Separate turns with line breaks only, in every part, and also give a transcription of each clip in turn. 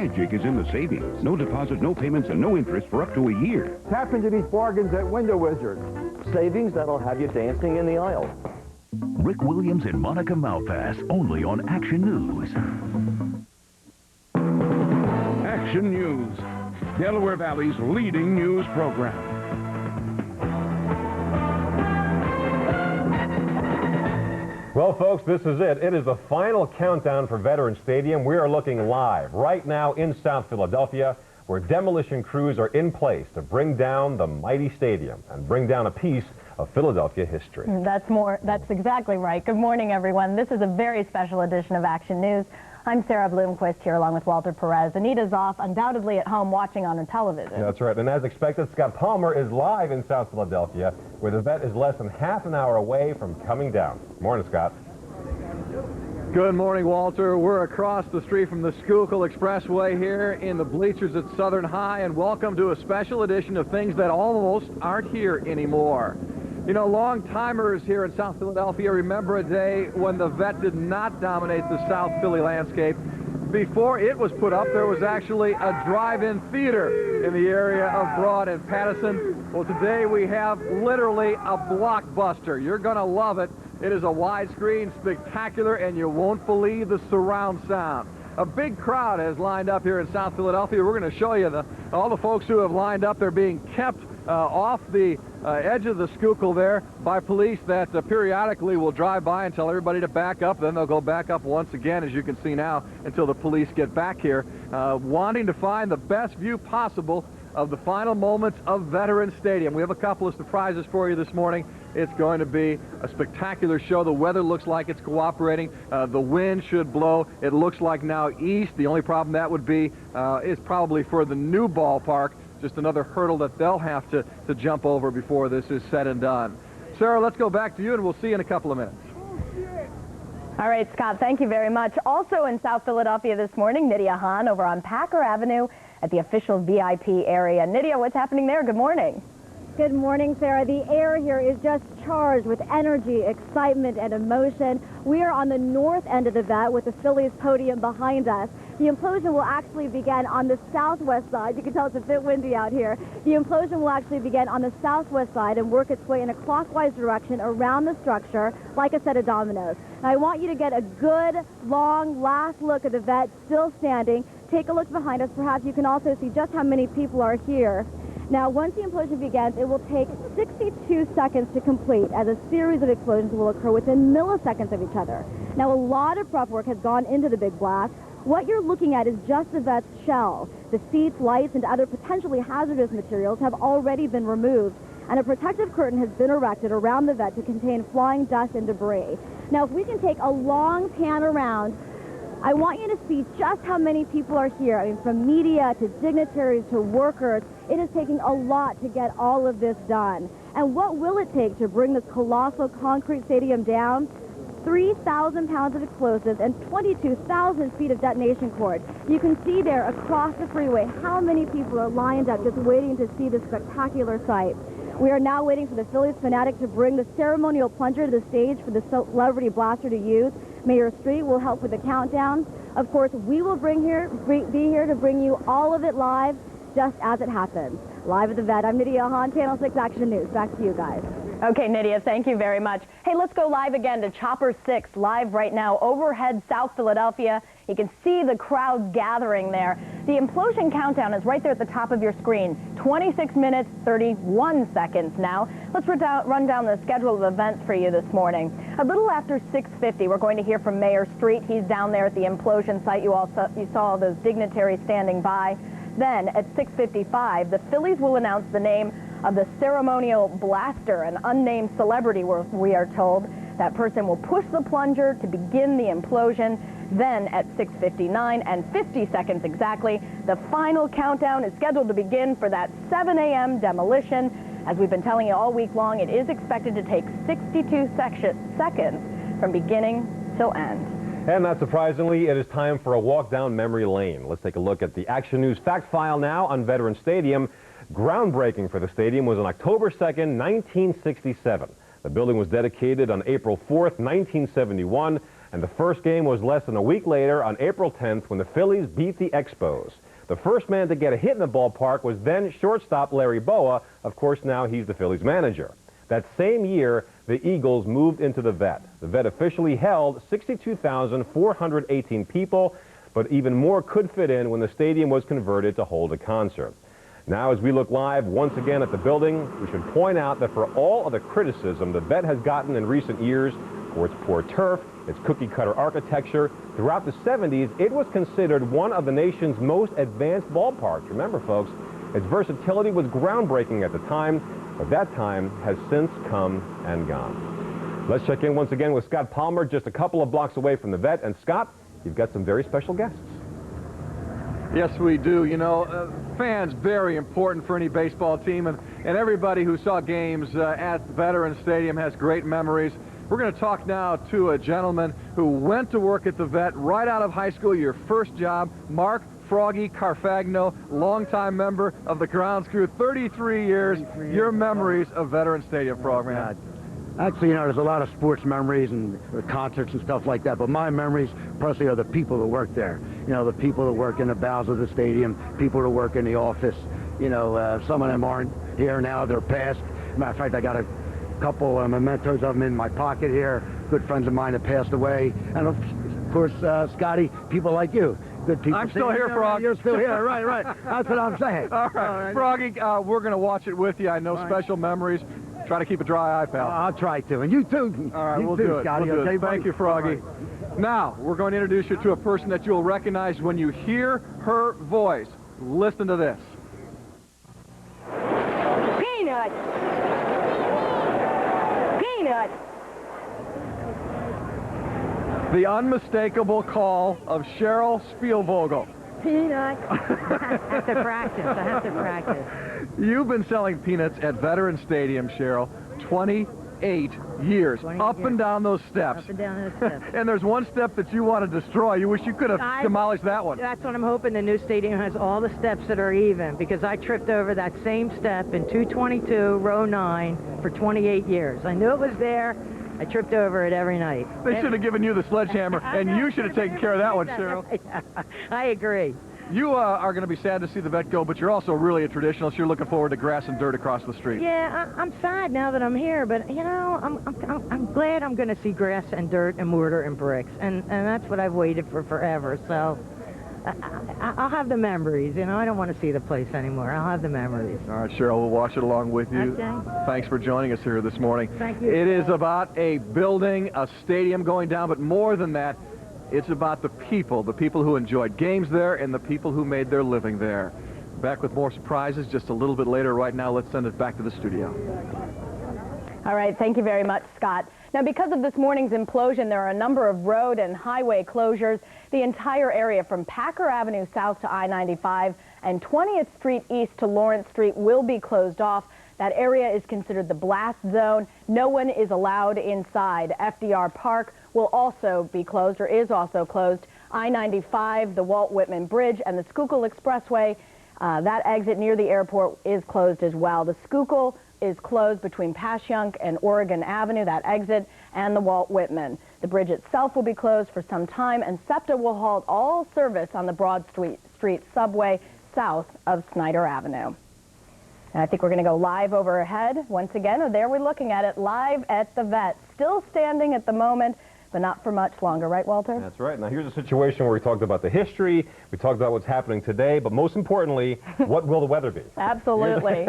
Magic is in the savings. No deposit, no payments, and no interest for up to a year.
Tap into these bargains at Window Wizard.
Savings that'll have you dancing in the aisle.
Rick Williams and Monica Malpass, only on Action News.
Action News, Delaware Valley's leading news program.
Well, folks, this is it. It is the final countdown for Veterans Stadium. We are looking live right now in South Philadelphia, where demolition crews are in place to bring down the mighty stadium and bring down a piece of Philadelphia history.
That's exactly right. Good morning, everyone. This is a very special edition of Action News. I'm Sarah Bloomquist here along with Walter Perez. Anita's off, undoubtedly at home watching on her television.
Yeah, that's right. And as expected, Scott Palmer is live in South Philadelphia, where the vet is less than half an hour away from coming down. Morning, Scott.
Good morning, Walter. We're across the street from the Schuylkill Expressway here in the bleachers at Southern High, and welcome to a special edition of things that almost aren't here anymore. You know, long-timers here in South Philadelphia remember a day when the vet did not dominate the South Philly landscape. Before it was put up, there was actually a drive-in theater in the area of Broad and Pattison. Well, today we have literally a blockbuster. You're going to love it. It is a widescreen, spectacular, and you won't believe the surround sound. A big crowd has lined up here in South Philadelphia. We're going to show you all the folks who have lined up. They're being kept off the edge of the Schuylkill there by police that periodically will drive by and tell everybody to back up. Then they'll go back up once again, as you can see now, until the police get back here, wanting to find the best view possible of the final moments of Veterans Stadium. We have a couple of surprises for you this morning. It's going to be a spectacular show. The weather looks like it's cooperating. The wind should blow. It looks like now east. The only problem that would be is probably for the new ballpark, just another hurdle that they'll have to jump over before this is said and done. Sarah, let's go back to you, and we'll see you in a couple of minutes.
All right, Scott, thank you very much. Also in South Philadelphia this morning, Nydia Hahn over on Packer Avenue at the official VIP area. Nydia, what's happening there? Good morning.
Good morning, Sarah. The air here is just charged with energy, excitement, and emotion. We are on the north end of the vet with the Phillies podium behind us. The implosion will actually begin on the southwest side. You can tell it's a bit windy out here. The implosion will actually begin on the southwest side and work its way in a clockwise direction around the structure like a set of dominoes. Now, I want you to get a good, long, last look at the vet still standing. Take a look behind us. Perhaps you can also see just how many people are here. Now, once the implosion begins, it will take 62 seconds to complete, as a series of explosions will occur within milliseconds of each other. Now, a lot of prep work has gone into the big blast. What you're looking at is just the vet's shell. The seats, lights, and other potentially hazardous materials have already been removed, and a protective curtain has been erected around the vet to contain flying dust and debris. Now, if we can take a long pan around, I want you to see just how many people are here. I mean, from media to dignitaries to workers, it is taking a lot to get all of this done. And what will it take to bring this colossal concrete stadium down? 3,000 pounds of explosives and 22,000 feet of detonation cord. You can see there across the freeway how many people are lined up just waiting to see this spectacular sight. We are now waiting for the Phillie Phanatic to bring the ceremonial plunger to the stage for the celebrity blaster to use. Mayor Street will help with the countdown. Of course, we will be here to bring you all of it live, just as it happens. Live at the vet, I'm Nydia Hahn, Channel 6 Action News. Back to you guys.
Okay, Nydia, thank you very much. Hey, let's go live again to Ch6, live right now overhead South Philadelphia. You can see the crowds gathering there. The implosion countdown is right there at the top of your screen. 26 minutes, 31 seconds now. Let's run down the schedule of events for you this morning. A little after 6:50, we're going to hear from Mayor Street. He's down there at the implosion site. You saw those dignitaries standing by. Then at 6:55, the Phillies will announce the name of the ceremonial blaster, an unnamed celebrity, we are told. That person will push the plunger to begin the implosion. Then at 6:59 and 50 seconds exactly, the final countdown is scheduled to begin for that 7 a.m. demolition. As we've been telling you all week long, it is expected to take 62 seconds from beginning till end.
And not surprisingly, it is time for a walk down memory lane. Let's take a look at the Action News fact file now on Veterans Stadium. Groundbreaking for the stadium was on October 2nd, 1967. The building was dedicated on April 4th, 1971. And the first game was less than a week later on April 10th when the Phillies beat the Expos. The first man to get a hit in the ballpark was then shortstop Larry Boa. Of course, now he's the Phillies manager. That same year, the Eagles moved into the Vet. The Vet officially held 62,418 people, but even more could fit in when the stadium was converted to hold a concert. Now, as we look live once again at the building, we should point out that for all of the criticism the Vet has gotten in recent years for its poor turf, its cookie-cutter architecture, throughout the 70s, it was considered one of the nation's most advanced ballparks. Remember, folks, its versatility was groundbreaking at the time, but that time has since come and gone. Let's check in once again with Scott Palmer, just a couple of blocks away from the Vet. And Scott, you've got some very special guests.
Yes, we do. You know, fans, very important for any baseball team, and everybody who saw games at Veterans Stadium has great memories. We're going to talk now to a gentleman who went to work at the Vet right out of high school, your first job, Mark Froggy Carfagno, longtime member of the grounds crew, 33 years. Your memories of Veterans Stadium, Frogman.
Actually, you know, there's a lot of sports memories and concerts and stuff like that, but my memories personally are the people that work there. You know, the people that work in the bowels of the stadium, people that work in the office. You know, some of them aren't here now, they're past. Matter of fact, I got a couple mementos of them in my pocket here. Good friends of mine that passed away. And of course, Scotty, people like you. Good people.
I'm still here, Frog.
You're still here, right, right. That's what I'm saying.
All right, Froggy, we're going to watch it with you. I know special memories. Try to keep a dry eye, pal.
I'll try to, and you too.
All right, we'll
do
do it.
Scotty.
We'll do
Okay,
it. Thank you, Froggy. Right. Now, we're going to introduce you to a person that you'll recognize when you hear her voice. Listen to this.
Peanut. Peanut.
The unmistakable call of Cheryl Spielvogel.
Peanut. I have to practice. I have to practice.
You've been selling peanuts at Veterans Stadium, Cheryl, 28 years.
28
up
years.
and down those steps.
Up and down those steps.
And there's one step that you want to destroy. You wish you could have demolished that one.
That's what I'm hoping. The new stadium has all the steps that are even, because I tripped over that same step in 222, row 9, for 28 years. I knew it was there. I tripped over it every night.
They should have given you the sledgehammer, and you should have taken care of that one, Cheryl.
I agree.
You are going to be sad to see the Vet go, but you're also really a traditionalist. You're looking forward to grass and dirt across the street.
Yeah, I'm sad now that I'm here, but you know, I'm glad I'm going to see grass and dirt and mortar and bricks, and that's what I've waited for forever. So I'll have the memories. You know, I don't want to see the place anymore. I'll have the memories.
All right, Cheryl, we'll watch it along with you.
Okay.
Thanks for joining us here this morning.
Thank you.
It is about a building, a stadium going down, but more than that, it's about the people who enjoyed games there and the people who made their living there. Back with more surprises just a little bit later. Right now, let's send it back to the studio.
All right, thank you very much, Scott. Now, because of this morning's implosion, there are a number of road and highway closures. The entire area from Packer Avenue south to I-95 and 20th Street east to Lawrence Street will be closed off. That area is considered the blast zone. No one is allowed inside. FDR Park will also be closed, or is also closed. I-95, the Walt Whitman Bridge, and the Schuylkill Expressway, that exit near the airport is closed as well. The Schuylkill is closed between Passyunk and Oregon Avenue, that exit, and the Walt Whitman. The bridge itself will be closed for some time, and SEPTA will halt all service on the Broad Street subway south of Snyder Avenue. And I think we're going to go live overhead once again. And there we're looking at it live at the Vet. Still standing at the moment, but not for much longer. Right, Walter?
That's right. Now, here's a situation where we talked about the history, we talked about what's happening today, but most importantly, what will the weather be?
Absolutely.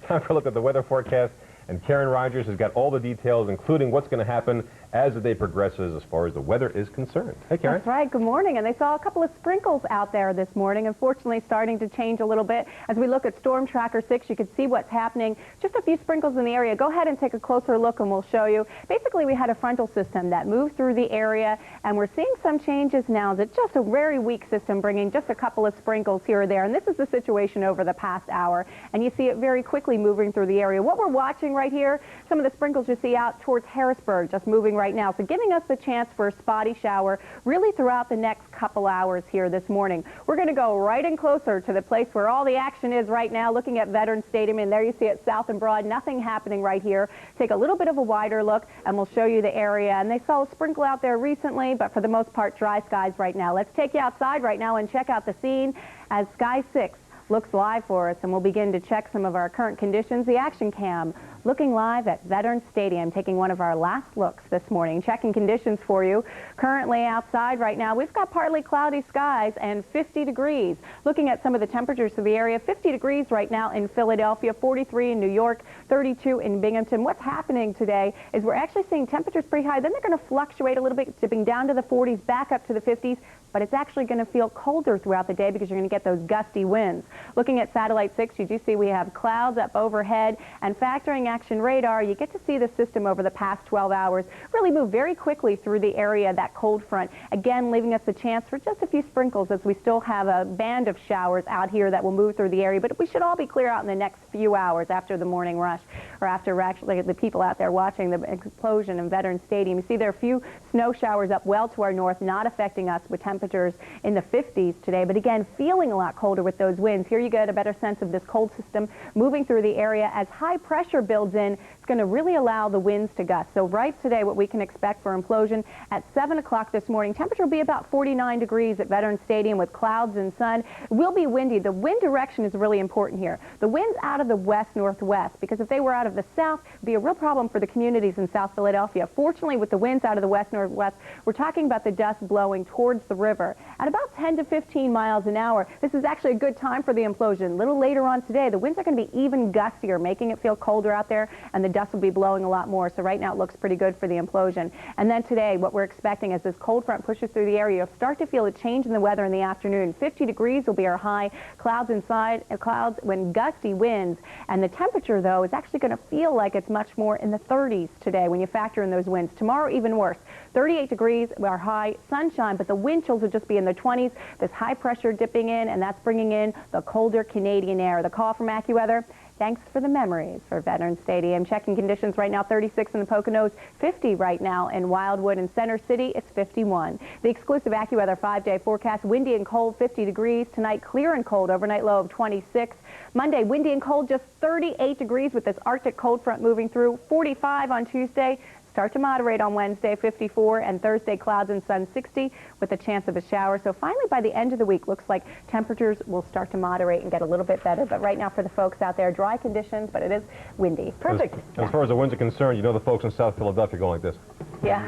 Time for a look at the weather forecast. And Karen Rogers has got all the details, including what's going to happen as the day progresses as far as the weather is concerned. Hey, Karen.
That's right. Good morning. And they saw a couple of sprinkles out there this morning. Unfortunately, starting to change a little bit. As we look at Storm Tracker 6, you can see what's happening. Just a few sprinkles in the area. Go ahead and take a closer look, and we'll show you. Basically, we had a frontal system that moved through the area, and we're seeing some changes now. It's just a very weak system, bringing just a couple of sprinkles here or there. And this is the situation over the past hour. And you see it very quickly moving through the area. What we're watching right here, some of the sprinkles you see out towards Harrisburg, just moving right now, so giving us the chance for a spotty shower really throughout the next couple hours here this morning. We're going to go right in closer to the place where all the action is right now, looking at Veterans Stadium, and there you see it south and broad, nothing happening right here. Take a little bit of a wider look, and we'll show you the area. And they saw a sprinkle out there recently, but for the most part, dry skies right now. Let's take you outside right now and check out the scene as Ch6 looks live for us, and we'll begin to check some of our current conditions. The action cam looking live at Veterans Stadium, taking one of our last looks this morning, checking conditions for you. Currently outside right now, we've got partly cloudy skies and 50 degrees. Looking at some of the temperatures for the area, 50 degrees right now in Philadelphia, 43 in New York, 32 in Binghamton. What's happening today is we're actually seeing temperatures pretty high. Then they're going to fluctuate a little bit, dipping down to the 40s, back up to the 50s. But it's actually going to feel colder throughout the day because you're going to get those gusty winds. Looking at Satellite 6, you do see we have clouds up overhead, and factoring action radar, you get to see the system over the past 12 hours really move very quickly through the area, that cold front, again leaving us a chance for just a few sprinkles as we still have a band of showers out here that will move through the area. But we should all be clear out in the next few hours after the morning rush, or after actually the people out there watching the Implosion in Veterans Stadium. You see there are a few snow showers up well to our north, not affecting us with temperatures in the 50s today, but again feeling a lot colder with those winds. Here you get a better sense of this cold system moving through the area. As high pressure builds in, it's going to really allow the winds to gust. So right today, what we can expect for Implosion at 7 o'clock this morning, temperature will be about 49 degrees at Veterans Stadium with clouds and sun. It will be windy. The wind direction is really important here. The wind's out of the west-northwest, because if they were out of the south, it would be a real problem for the communities in South Philadelphia. Fortunately, with the winds out of the west-northwest, we're talking about the dust blowing towards the river at about 10 to 15 miles an hour. This is actually a good time for the Implosion. A little later on today, the winds are going to be even gustier, making it feel colder out there, and the dust will be blowing a lot more. So right now it looks pretty good for the Implosion. And then today, what we're expecting as this cold front pushes through the area, you'll start to feel a change in the weather in the afternoon. 50 degrees will be our high. Clouds inside, clouds when gusty winds. And the temperature, though, is actually going to feel like it's much more in the 30s today when you factor in those winds. Tomorrow, even worse. 38 degrees, our high, sunshine, but the wind chills will just be in the 20s. This high pressure dipping in, and that's bringing in the colder Canadian air. The call from AccuWeather, thanks for the memories for Veterans Stadium. Checking conditions right now, 36 in the Poconos, 50 right now in Wildwood and Center City, it's 51. The exclusive AccuWeather 5-day forecast, windy and cold, 50 degrees. Tonight, clear and cold, overnight low of 26. Monday, windy and cold, just 38 degrees with this Arctic cold front moving through. 45 on Tuesday. Start to moderate on Wednesday, 54, and Thursday, clouds and sun, 60, with a chance of a shower. So finally, by the end of the week, looks like temperatures will start to moderate and get a little bit better. But right now, for the folks out there, dry conditions, but it is windy. Perfect.
As far as the winds are concerned, you know the folks in South Philadelphia go like this.
Yeah.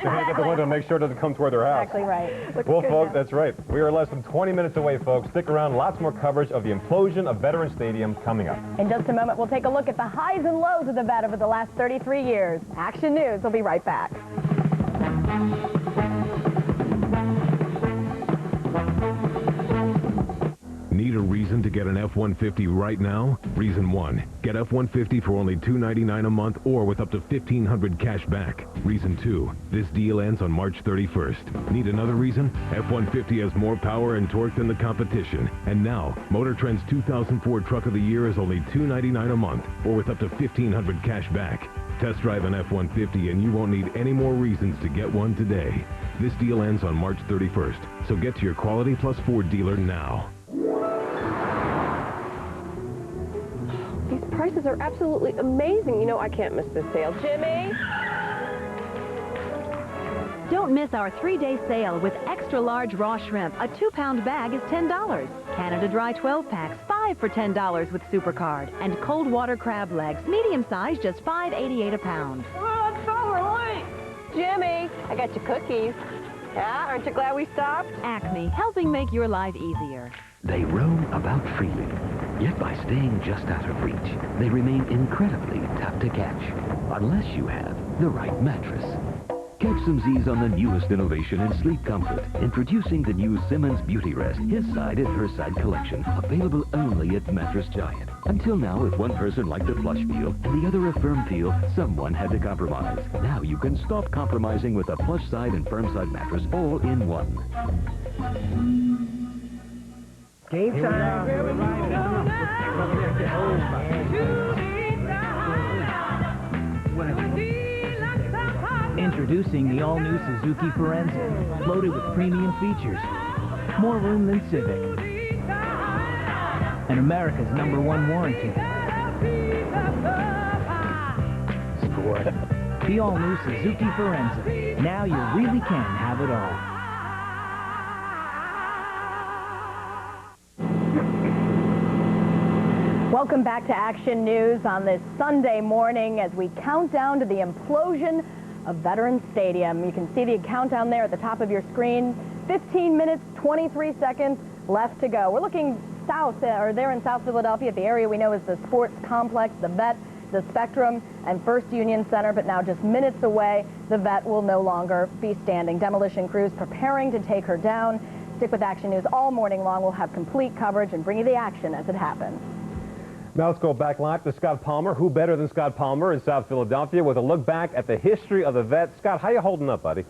They hang at the window and make sure it doesn't come toward their house.
Exactly right. Looks
Well,
good
folks,
now.
that's right. We are less than 20 minutes away, folks. Stick around. Lots more coverage of the Implosion of Veterans Stadium coming up.
In just a moment, we'll take a look at the highs and lows of the vet over the last 33 years. Action News will be right back.
Need a reason to get an F-150 right now? Reason 1. Get F-150 for only $299 a month or with up to $1,500 cash back. Reason 2. This deal ends on March 31st. Need another reason? F-150 has more power and torque than the competition. And now, Motor Trend's 2004 Truck of the Year is only $299 a month or with up to $1,500 cash back. Test drive an F-150 and you won't need any more reasons to get one today. This deal ends on March 31st, so get to your Quality Plus Ford dealer now.
These prices are absolutely amazing. You know, I can't miss this sale. Jimmy?
Don't miss our 3-day sale with extra large raw shrimp. A 2-pound bag is $10. Canada Dry 12 packs, 5 for $10 with SuperCard. And cold water crab legs, medium size, just $5.88 a pound.
Oh, it's so late. Jimmy, I got your cookies. Yeah, aren't you glad we stopped?
Acme, helping make your life easier.
They roam about freely, yet by staying just out of reach, they remain incredibly tough to catch, unless you have the right mattress. Catch some Z's on the newest innovation in sleep comfort. Introducing the new Simmons Beauty Rest, his side and her side collection, available only at Mattress Giant. Until now, if one person liked a plush feel and the other a firm feel, someone had to compromise. Now you can stop compromising with a plush side and firm side mattress all in one.
Game time.
Introducing the all-new Suzuki Forensic, loaded with premium features. More room than Civic. And America's #1 warranty. Sport. The all-new Suzuki Forensic. Now you really can have it all.
Welcome back to Action News on this Sunday morning as we count down to the implosion of Veterans Stadium. You can see the countdown there at the top of your screen. 15 minutes, 23 seconds left to go. We're looking south, or there in South Philadelphia, at the area we know as the Sports Complex, the Vet, the Spectrum, and First Union Center, but now just minutes away, the Vet will no longer be standing. Demolition crews preparing to take her down. Stick with Action News all morning long. We'll have complete coverage and bring you the action as it happens.
Now let's go back live to Scott Palmer. Who better than Scott Palmer in South Philadelphia with a look back at the history of the Vet. Scott, how you holding up, buddy?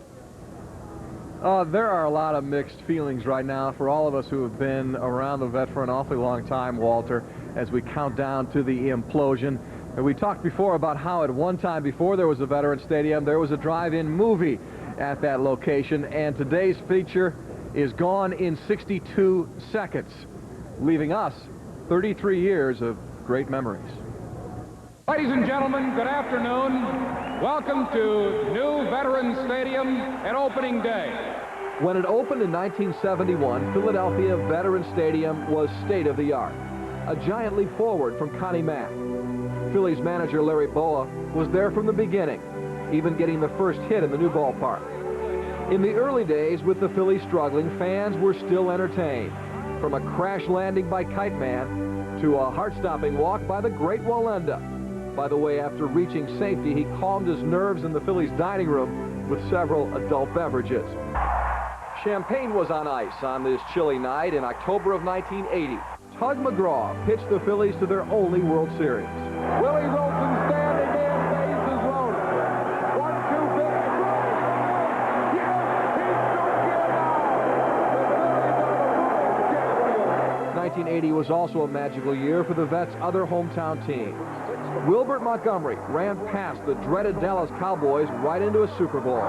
There are a lot of mixed feelings right now for all of us who have been around the Vet for an awfully long time, Walter, as we count down to the implosion. And we talked before about how at one time before there was a Veterans Stadium, there was a drive-in movie at that location, and today's feature is gone in 62 seconds, leaving us 33 years of great memories.
Ladies and gentlemen, good afternoon. Welcome to new Veterans Stadium and opening day.
When it opened in 1971, Philadelphia Veterans Stadium was state-of-the-art. A giant leap forward from Connie Mack. Phillies manager Larry Boa was there from the beginning, even getting the first hit in the new ballpark. In the early days, with the Phillies struggling, fans were still entertained. From a crash landing by Kite Man to a heart-stopping walk by the great Wallenda. By the way, after reaching safety, he calmed his nerves in the Phillies dining room with several adult beverages. Champagne was on ice on this chilly night in October of 1980. Tug McGraw pitched the Phillies to their only World Series. Willie Wilson standing in, bases loaded. 1-2 pitch. Yes, he's going to get out. 1980 was also a magical year for the Vets' other hometown team. Wilbert Montgomery ran past the dreaded Dallas Cowboys right into a Super Bowl.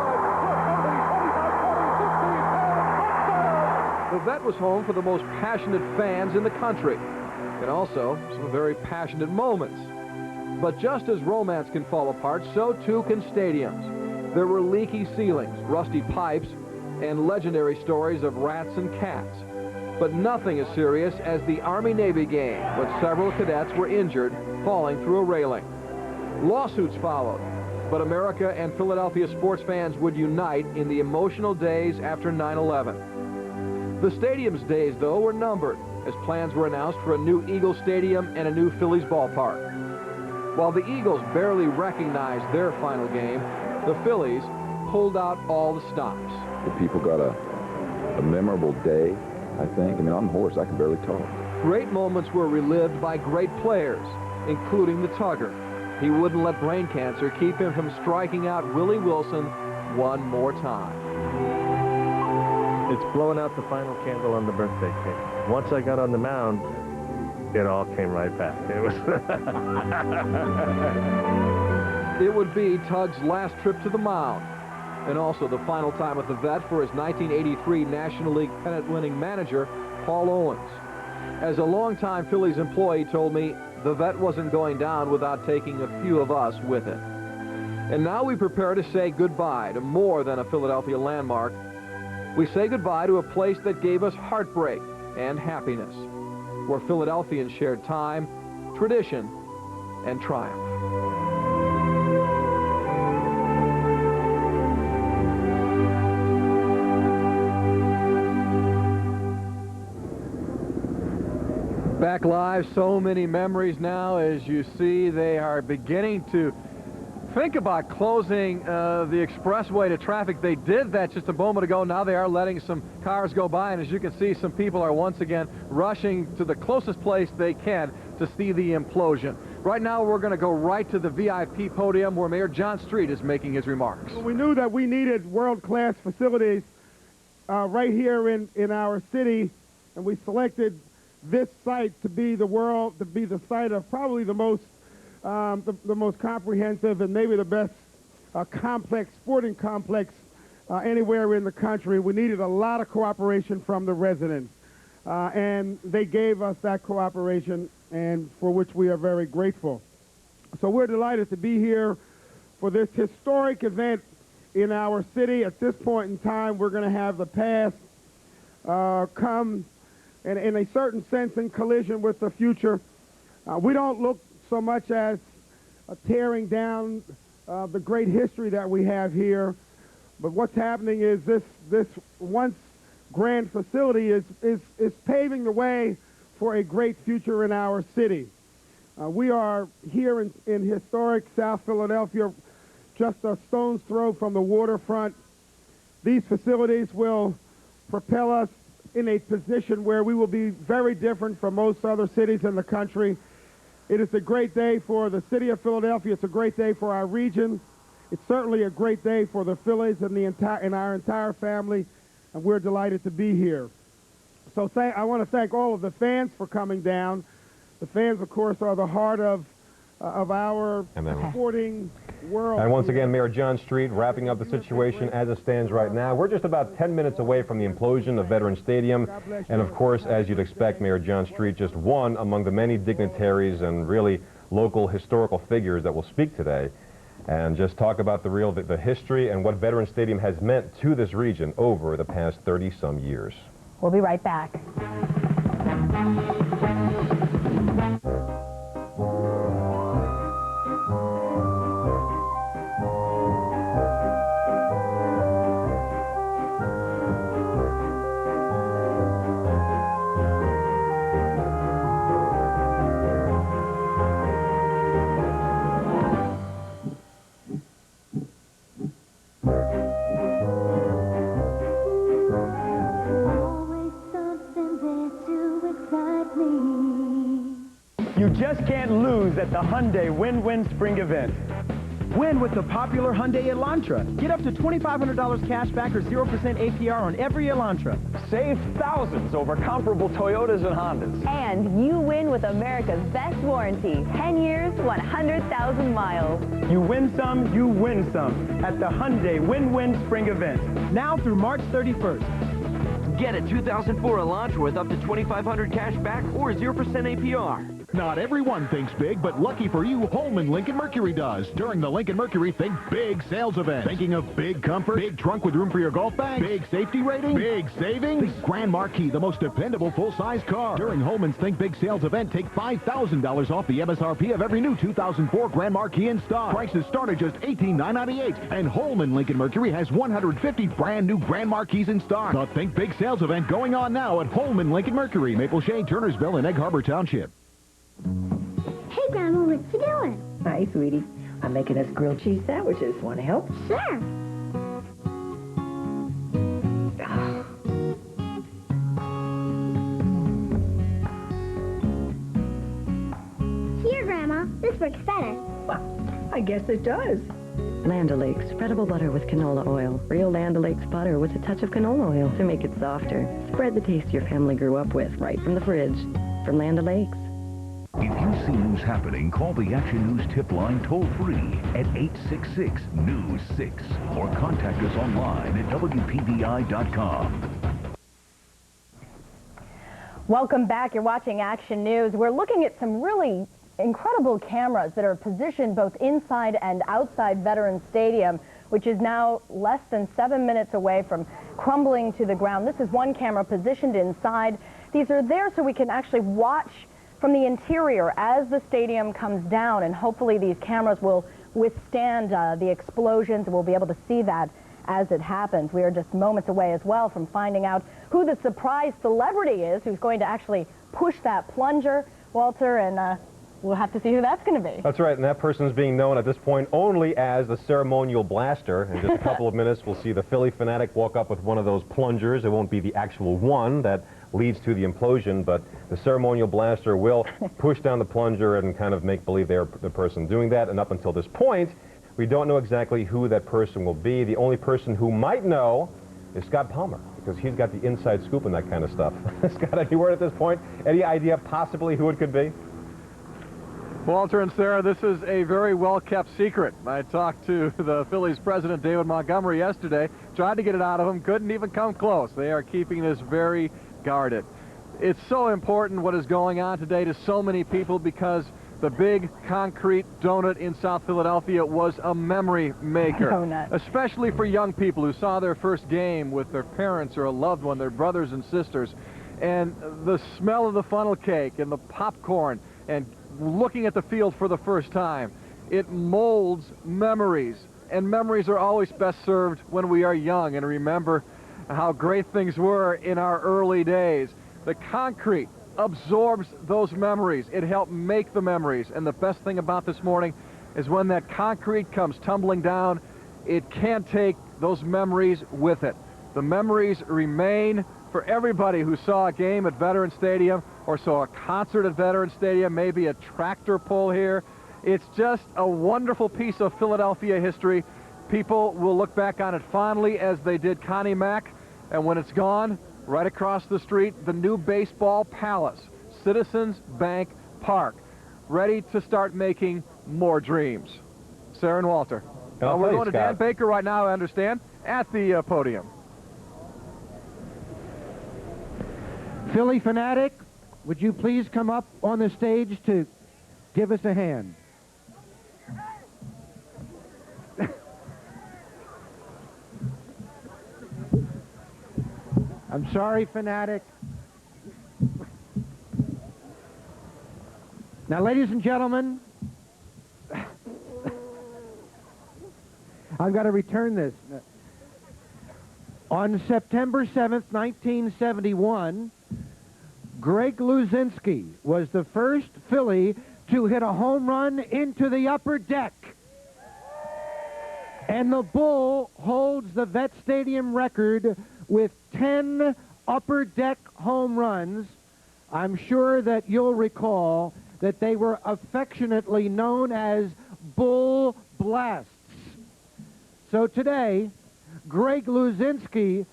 The Vet was home for the most passionate fans in the country, and also some very passionate moments. But just as romance can fall apart, so too can stadiums. There were leaky ceilings, rusty pipes, and legendary stories of rats and cats. But nothing as serious as the Army-Navy game, when several cadets were injured falling through a railing. Lawsuits followed, but America and Philadelphia sports fans would unite in the emotional days after 9/11. The stadium's days, though, were numbered, as plans were announced for a new Eagles Stadium and a new Phillies ballpark. While the Eagles barely recognized their final game, the Phillies pulled out all the stops.
The people got a memorable day, I think. I mean, I'm hoarse. I can barely talk.
Great moments were relived by great players, including the Tugger. He wouldn't let brain cancer keep him from striking out Willie Wilson one more time.
It's blowing out the final candle on the birthday cake. Once I got on the mound, it all came right back. It was...
It would be Tug's last trip to the mound, and also the final time at the Vet for his 1983 National League pennant-winning manager, Paul Owens. As a longtime Phillies employee told me, the Vet wasn't going down without taking a few of us with it. And now we prepare to say goodbye to more than a Philadelphia landmark. We say goodbye to a place that gave us heartbreak and happiness, where Philadelphians shared time, tradition, and triumph. Back live, so many memories now. As you see, they are beginning to think about closing the expressway to traffic. They did that just a moment ago. Now they are letting some cars go by, and as you can see, some people are once again rushing to the closest place they can to see the implosion. Right now, we're going to go right to the VIP podium where Mayor John Street is making his remarks.
We knew that we needed world-class facilities right here in our city, and we selected this site to be the site of probably the most comprehensive and maybe the best complex, sporting complex anywhere in the country. We needed a lot of cooperation from the residents, and they gave us that cooperation, and for which we are very grateful. So we're delighted to be here for this historic event in our city. At this point in time, we're going to have the past come, in a certain sense, in collision with the future. We don't look so much as tearing down the great history that we have here, but what's happening is this once grand facility is paving the way for a great future in our city. We are here in historic South Philadelphia, just a stone's throw from the waterfront. These facilities will propel us in a position where we will be very different from most other cities in the country. It is a great day for the city of Philadelphia. It's a great day for our region. It's certainly a great day for the Phillies and our entire family, and we're delighted to be here. So I want to thank all of the fans for coming down. The fans, of course, are the heart of our sporting world.
And once again, Mayor John Street wrapping up the situation as it stands right now. We're just about 10 minutes away from the implosion of Veterans Stadium. And of course, as you'd expect, Mayor John Street just one among the many dignitaries and really local historical figures that will speak today and just talk about the history and what Veterans Stadium has meant to this region over the past 30-some years.
We'll be right back.
You just can't lose at the Hyundai Win-Win Spring Event.
Win with the popular Hyundai Elantra. Get up to $2,500 cash back or 0% APR on every Elantra.
Save thousands over comparable Toyotas and Hondas.
And you win with America's best warranty. 10 years, 100,000 miles.
You win some, you win some at the Hyundai Win-Win Spring Event.
Now through March 31st.
Get a 2004 Elantra with up to $2,500 cash back or 0% APR.
Not everyone thinks big, but lucky for you, Holman Lincoln Mercury does. During the Lincoln Mercury Think Big sales event. Thinking of big comfort, big trunk with room for your golf bag, big safety rating, big savings? Think Grand Marquis, the most dependable full-size car. During Holman's Think Big sales event, take $5,000 off the MSRP of every new 2004 Grand Marquis in stock. Prices start at just $18,998, and Holman Lincoln Mercury has 150 brand new Grand Marquis in stock. The Think Big sales event going on now at Holman Lincoln Mercury, Maple Shade, Turnersville, and Egg Harbor Township.
Hey, Grandma, what you doing?
Hi, sweetie. I'm making us grilled cheese sandwiches. Want to help?
Sure. Here, Grandma. This works better.
Well, I guess it does. Land O'Lakes, spreadable butter with canola oil. Real Land O'Lakes butter with a touch of canola oil to make it softer. Spread the taste your family grew up with right from the fridge. From Land O'Lakes.
If you see news happening, call the Action News tip line toll-free at 866-NEWS-6 or contact us online at WPVI.com.
Welcome back. You're watching Action News. We're looking at some really incredible cameras that are positioned both inside and outside Veterans Stadium, which is now less than 7 minutes away from crumbling to the ground. This is one camera positioned inside. These are there so we can actually watch from the interior as the stadium comes down, and hopefully these cameras will withstand the explosions, and we'll be able to see that as it happens. We are just moments away as well from finding out who the surprise celebrity is who's going to actually push that plunger, Walter, and we'll have to see who that's going to be.
That's right, and that person is being known at this point only as the ceremonial blaster. In just a couple of minutes, we'll see the Phillie Phanatic walk up with one of those plungers. It won't be the actual one that leads to the implosion, but the ceremonial blaster will push down the plunger and kind of make believe they're the person doing that. And up until this point, we don't know exactly who that person will be. The only person who might know is Scott Palmer, because he's got the inside scoop on that kind of stuff. Scott, any word at this point? Any idea possibly who it could be?
Walter and Sarah, this is a very well-kept secret. I talked to the Phillies president, David Montgomery, yesterday, tried to get it out of him, couldn't even come close. They are keeping this very guarded. It's so important what is going on today to so many people because the big concrete donut in South Philadelphia was a memory maker.
Donut.
Especially for young people who saw their first game with their parents or a loved one, their brothers and sisters. And the smell of the funnel cake and the popcorn and looking at the field for the first time, it molds memories. And memories are always best served when we are young and remember how great things were in our early days. The concrete absorbs those memories. It helped make the memories. And the best thing about this morning is when that concrete comes tumbling down, it can't take those memories with it. The memories remain for everybody who saw a game at Veterans Stadium or saw a concert at Veterans Stadium, maybe a tractor pull here. It's just a wonderful piece of Philadelphia history. People will look back on it fondly as they did Connie Mack. And when it's gone, right across the street, the new baseball palace, Citizens Bank Park, ready to start making more dreams. Sarah and Walter. We're going to Dan Baker right now, I understand, at the podium.
Phillie Phanatic, would you please come up on the stage to give us a hand? I'm sorry, Phanatic. Now, ladies and gentlemen, I've got to return this. On September 7th, 1971, Greg Luzinski was the first Philly to hit a home run into the upper deck. And the Bull holds the Vet Stadium record with 10 upper deck home runs. I'm sure that you'll recall that they were affectionately known as Bull Blasts. So today, Greg Luzinski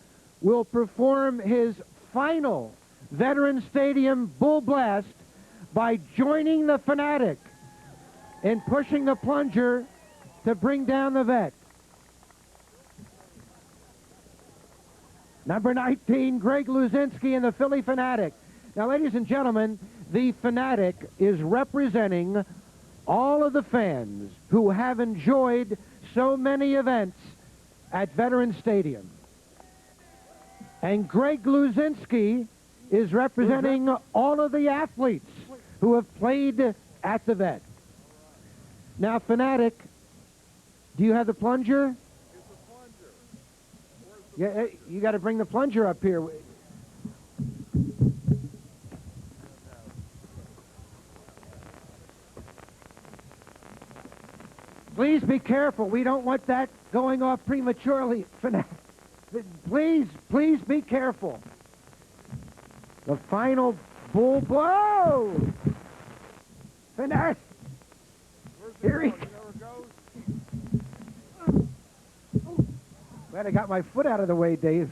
will perform his final Veterans Stadium Bull Blast by joining the Phanatic in pushing the plunger to bring down the Vet. Number 19, Greg Luzinski and the Phillie Phanatic. Now, ladies and gentlemen, the Phanatic is representing all of the fans who have enjoyed so many events at Veterans Stadium. And Greg Luzinski is representing all of the athletes who have played at the Vet. Now, Phanatic, do you have the plunger? Yeah, you got to bring the plunger up here. Please be careful. We don't want that going off prematurely. Please, please be careful. The final bull blow. Phanatic. Here he goes. Glad I got my foot out of the way, Dave.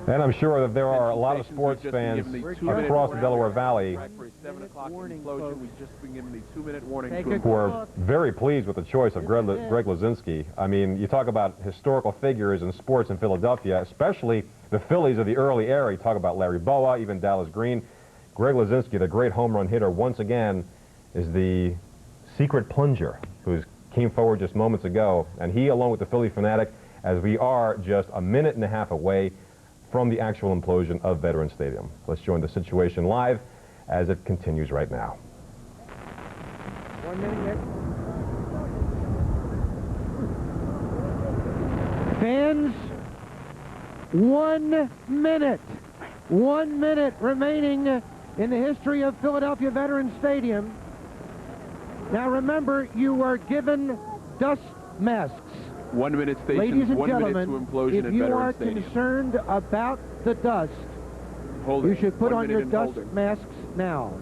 And I'm sure that there are a lot of sports fans across the Delaware Valley
For a 7 o'clock implosion, we've just been given the 2-minute warning.
who are very pleased with the choice of Greg Luzinski. I mean, you talk about historical figures in sports in Philadelphia, especially the Phillies of the early era. You talk about Larry Bowa, even Dallas Green. Greg Luzinski, the great home run hitter, once again is the secret plunger who came forward just moments ago. And he, along with the Phillie Phanatic, as we are just a minute and a half away from the actual implosion of Veterans Stadium. Let's join the situation live as it continues right now.
1 minute. Fans, 1 minute. 1 minute remaining in the history of Philadelphia Veterans Stadium. Now remember, you are given dust masks.
1 minute stations,
ladies and
1 minute
gentlemen,
to implosion
if
in
you
Veterans
are
Stadium.
concerned about the dust, you should put on your dust masks now.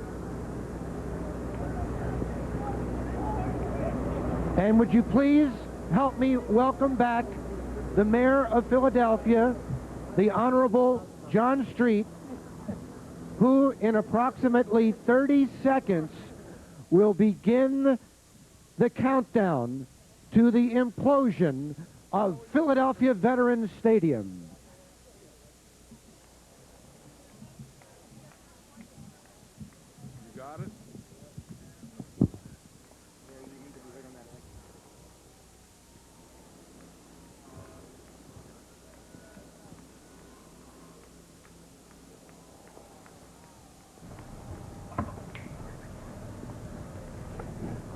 And would you please help me welcome back the Mayor of Philadelphia, the Honorable John Street, who in approximately 30 seconds will begin the countdown to the implosion of Philadelphia Veterans Stadium.
You got it?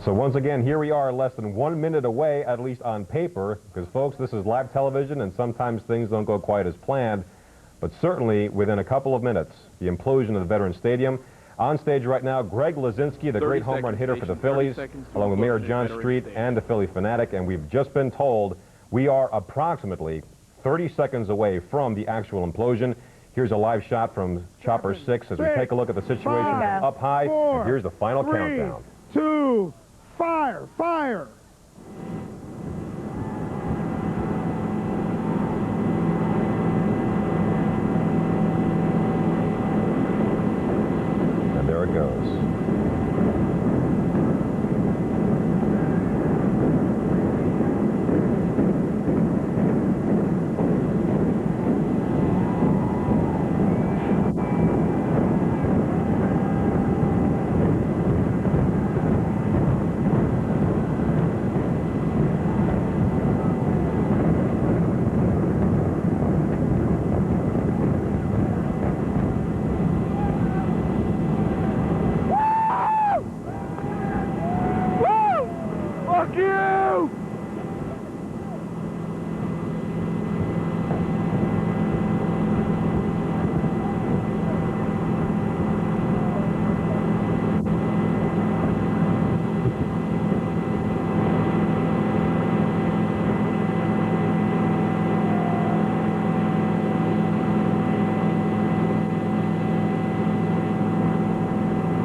So once again, here we are less than 1 minute away, at least on paper, because folks, this is live television and sometimes things don't go quite as planned, but certainly within a couple of minutes, the implosion of the Veterans Stadium. On stage right now, Greg Luzinski, the great home run hitter for the Phillies, along with Mayor John Street and the Phillie Phanatic, and we've just been told we are approximately 30 seconds away from the actual implosion. Here's a live shot from Ch6 as we take a look at the situation from up high, and here's the final countdown.
2, fire, fire.
And there it goes.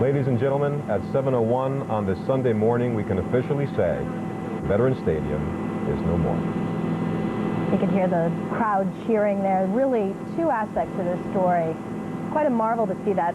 Ladies and gentlemen, at 7:01 on this Sunday morning, we can officially say Veterans Stadium is no more.
You can hear the crowd cheering there. Really, two aspects to this story. Quite a marvel to see that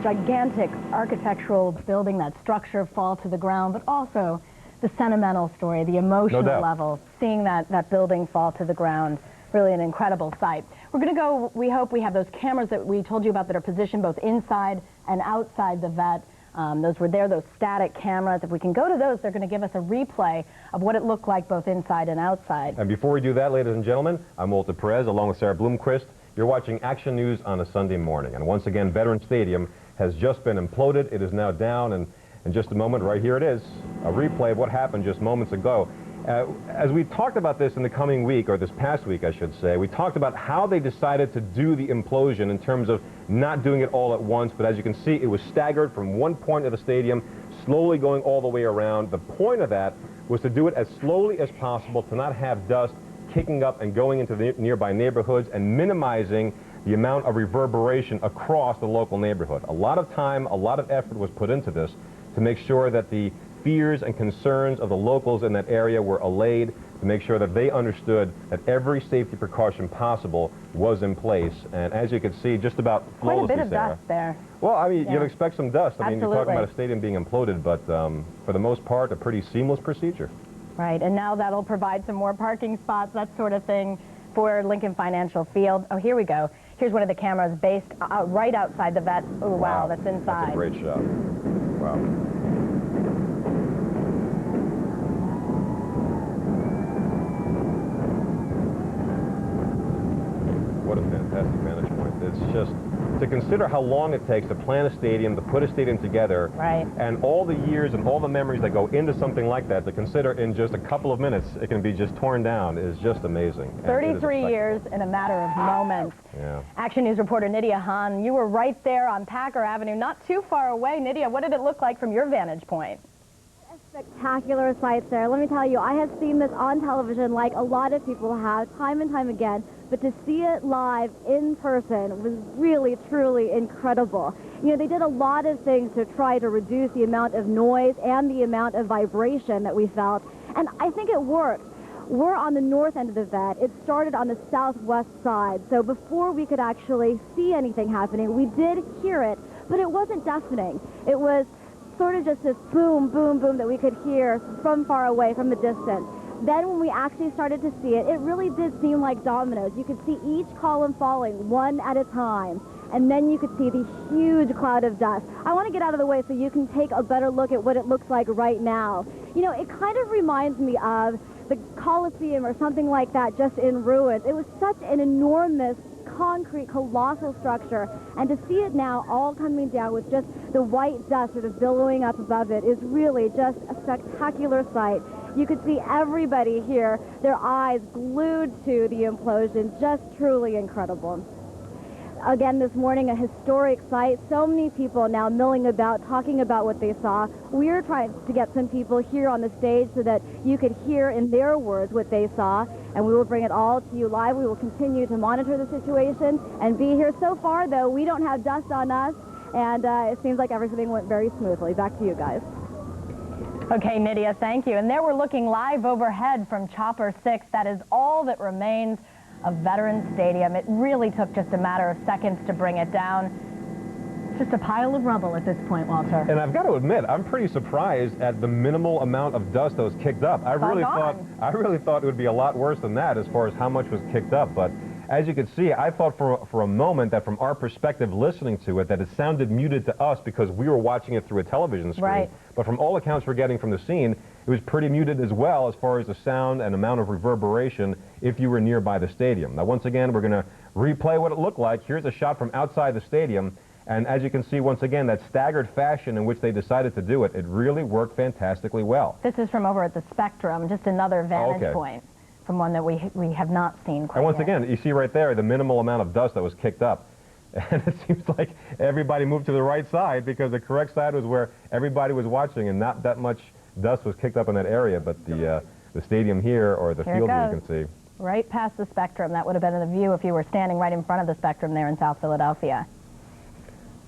gigantic architectural building, that structure fall to the ground, but also the sentimental story, the emotional level, seeing that building fall to the ground. Really an incredible sight. We're going to go, we hope we have those cameras that we told you about that are positioned both inside and outside the vet. Those were there, those static cameras. If we can go to those, they're going to give us a replay of what it looked like both inside and outside.
And before we do that, ladies and gentlemen, I'm Walter Perez along with Sarah Bloomquist. You're watching Action News on a Sunday morning. And once again, Veterans Stadium has just been imploded. It is now down, and in just a moment, right here it is, a replay of what happened just moments ago. As we talked about this in the coming week, or this past week, I should say, we talked about how they decided to do the implosion in terms of not doing it all at once, but as you can see, it was staggered from one point of the stadium, slowly going all the way around. The point of that was to do it as slowly as possible, to not have dust kicking up and going into the nearby neighborhoods and minimizing the amount of reverberation across the local neighborhood. A lot of time, a lot of effort was put into this to make sure that the fears and concerns of the locals in that area were allayed, to make sure that they understood that every safety precaution possible was in place. And as you can see, just about flawlessly,
quite a bit of
Sarah.
dust there.
Well, I mean, you'd expect some dust. I mean,
Absolutely.
you're talking about a stadium being imploded, but for the most part, a pretty seamless procedure.
Right, and now that'll provide some more parking spots, that sort of thing, for Lincoln Financial Field. Oh, here we go. Here's one of the cameras based right outside the vet. Oh, wow, that's inside.
That's a great shot. Wow. What a fantastic vantage point. It's just, to consider how long it takes to plan a stadium, to put a stadium together,
right, and
all the years and all the memories that go into something like that, to consider in just a couple of minutes it can be just torn down is just amazing.
33 years in a matter of moments.
Yeah.
Action News reporter Nydia Hahn, you were right there on Packer Avenue, not too far away. Nydia, what did it look like from your vantage point?
Spectacular sight there. Let me tell you, I have seen this on television like a lot of people have, time and time again.
but to see it live in person was really, truly incredible. You know, they did a lot of things to try to reduce the amount of noise and the amount of vibration that we felt, and I think it worked. We're on the north end of the vet. It started on the southwest side, so before we could actually see anything happening, we did hear it, but it wasn't deafening. It was sort of just this boom, boom, boom that we could hear from far away, from the distance. Then when we actually started to see it, it really did seem like dominoes. You could see each column falling one at a time, and then you could see the huge cloud of dust. I want to get out of the way so you can take a better look at what it looks like right now. You know, it kind of reminds me of the Colosseum or something like that, just in ruins. It was such an enormous concrete, colossal structure, and to see it now all coming down with just the white dust sort of billowing up above it is really just a spectacular sight. You could see everybody here, their eyes glued to the implosion, just truly incredible. Again, this morning, a historic sight. So many people now milling about, talking about what they saw. We're trying to get some people here on the stage so that you could hear in their words what they saw, and we will bring it all to you live. We will continue to monitor the situation and be here. So far, though, we don't have dust on us, and it seems like everything went very smoothly. Back to you guys.
Okay, Nydia, thank you. And there we're looking live overhead from Ch6. That is all that remains of Veterans Stadium. It really took just a matter of seconds to bring it down. It's just a pile of rubble at this point, Walter.
And I've got to admit, I'm pretty surprised at the minimal amount of dust that was kicked up. I really thought it would be a lot worse than that as far as how much was kicked up. But as you can see, I thought for a moment that from our perspective listening to it, that it sounded muted to us because we were watching it through a television screen.
Right.
But from all accounts we're getting from the scene, it was pretty muted as well as far as the sound and amount of reverberation if you were nearby the stadium. Now, once again, we're going to replay what it looked like. Here's a shot from outside the stadium. And as you can see, once again, that staggered fashion in which they decided to do it, it really worked fantastically well.
This is from over at the Spectrum, just another vantage point from one that we have not seen quite
And once
yet.
again, you see right there the minimal amount of dust that was kicked up. And it seems like everybody moved to the right side because the correct side was where everybody was watching, and not that much dust was kicked up in that area, but the stadium here, or the field here, you can see.
Right past the Spectrum. That would have been in the view if you were standing right in front of the Spectrum there in South Philadelphia.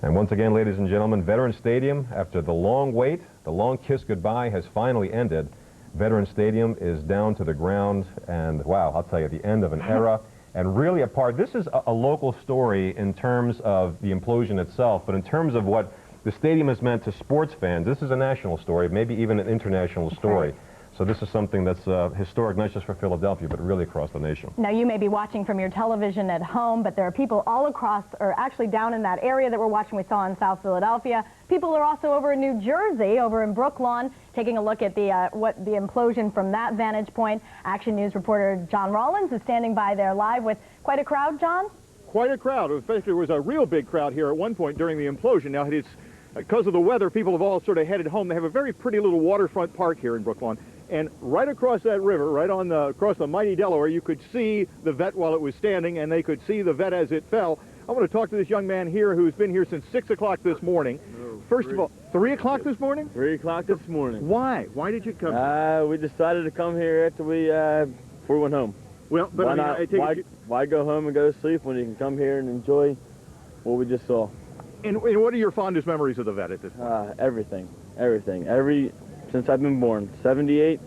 And once again, ladies and gentlemen, Veterans Stadium, after the long wait, the long kiss goodbye has finally ended. Veterans Stadium is down to the ground, and wow, I'll tell you, the end of an era. And really this is a local story in terms of the implosion itself, but in terms of what the stadium has meant to sports fans, this is a national story, maybe even an international story. So this is something that's historic, not just for Philadelphia, but really across the nation.
Now, you may be watching from your television at home, but there are people all across, or actually down in that area that we're watching. We saw in South Philadelphia. People are also over in New Jersey, over in Brooklawn, taking a look at the the implosion from that vantage point. Action News reporter John Rollins is standing by there live with quite a crowd, John?
Quite a crowd. In fact, there was a real big crowd here at one point during the implosion. Now, it's because of the weather, people have all sort of headed home. They have a very pretty little waterfront park here in Brooklawn. And right across that river, right on across the mighty Delaware, you could see the vet while it was standing, and they could see the vet as it fell. I want to talk to this young man here who's been here since 6 o'clock this morning. First of all, 3 o'clock this morning?
3 o'clock this morning.
Why? Why did you come?
We decided to come here after before we went home.
Well, but
why go home and go to sleep when you can come here and enjoy what we just saw?
And what are your fondest memories of the vet at this point?
Everything. Since I've been born. 78,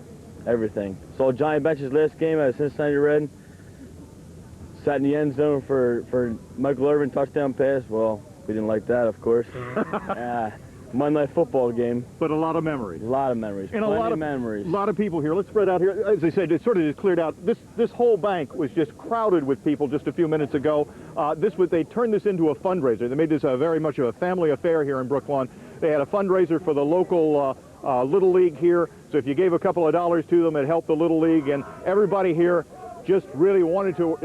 everything. Saw Johnny Bench's last game at Cincinnati Red. Sat in the end zone for Michael Irvin touchdown pass. Well, we didn't like that, of course. Monday Night Football game.
But a lot of memories.
A lot of memories.
And a lot of
memories.
A lot of people here. Let's spread out here. As I said, it sort of just cleared out. This whole bank was just crowded with people just a few minutes ago. They turned this into a fundraiser. They made this very much of a family affair here in Brooklawn. They had a fundraiser for the local Little League here. So if you gave a couple of dollars to them, it helped the Little League. And everybody here just really wanted to.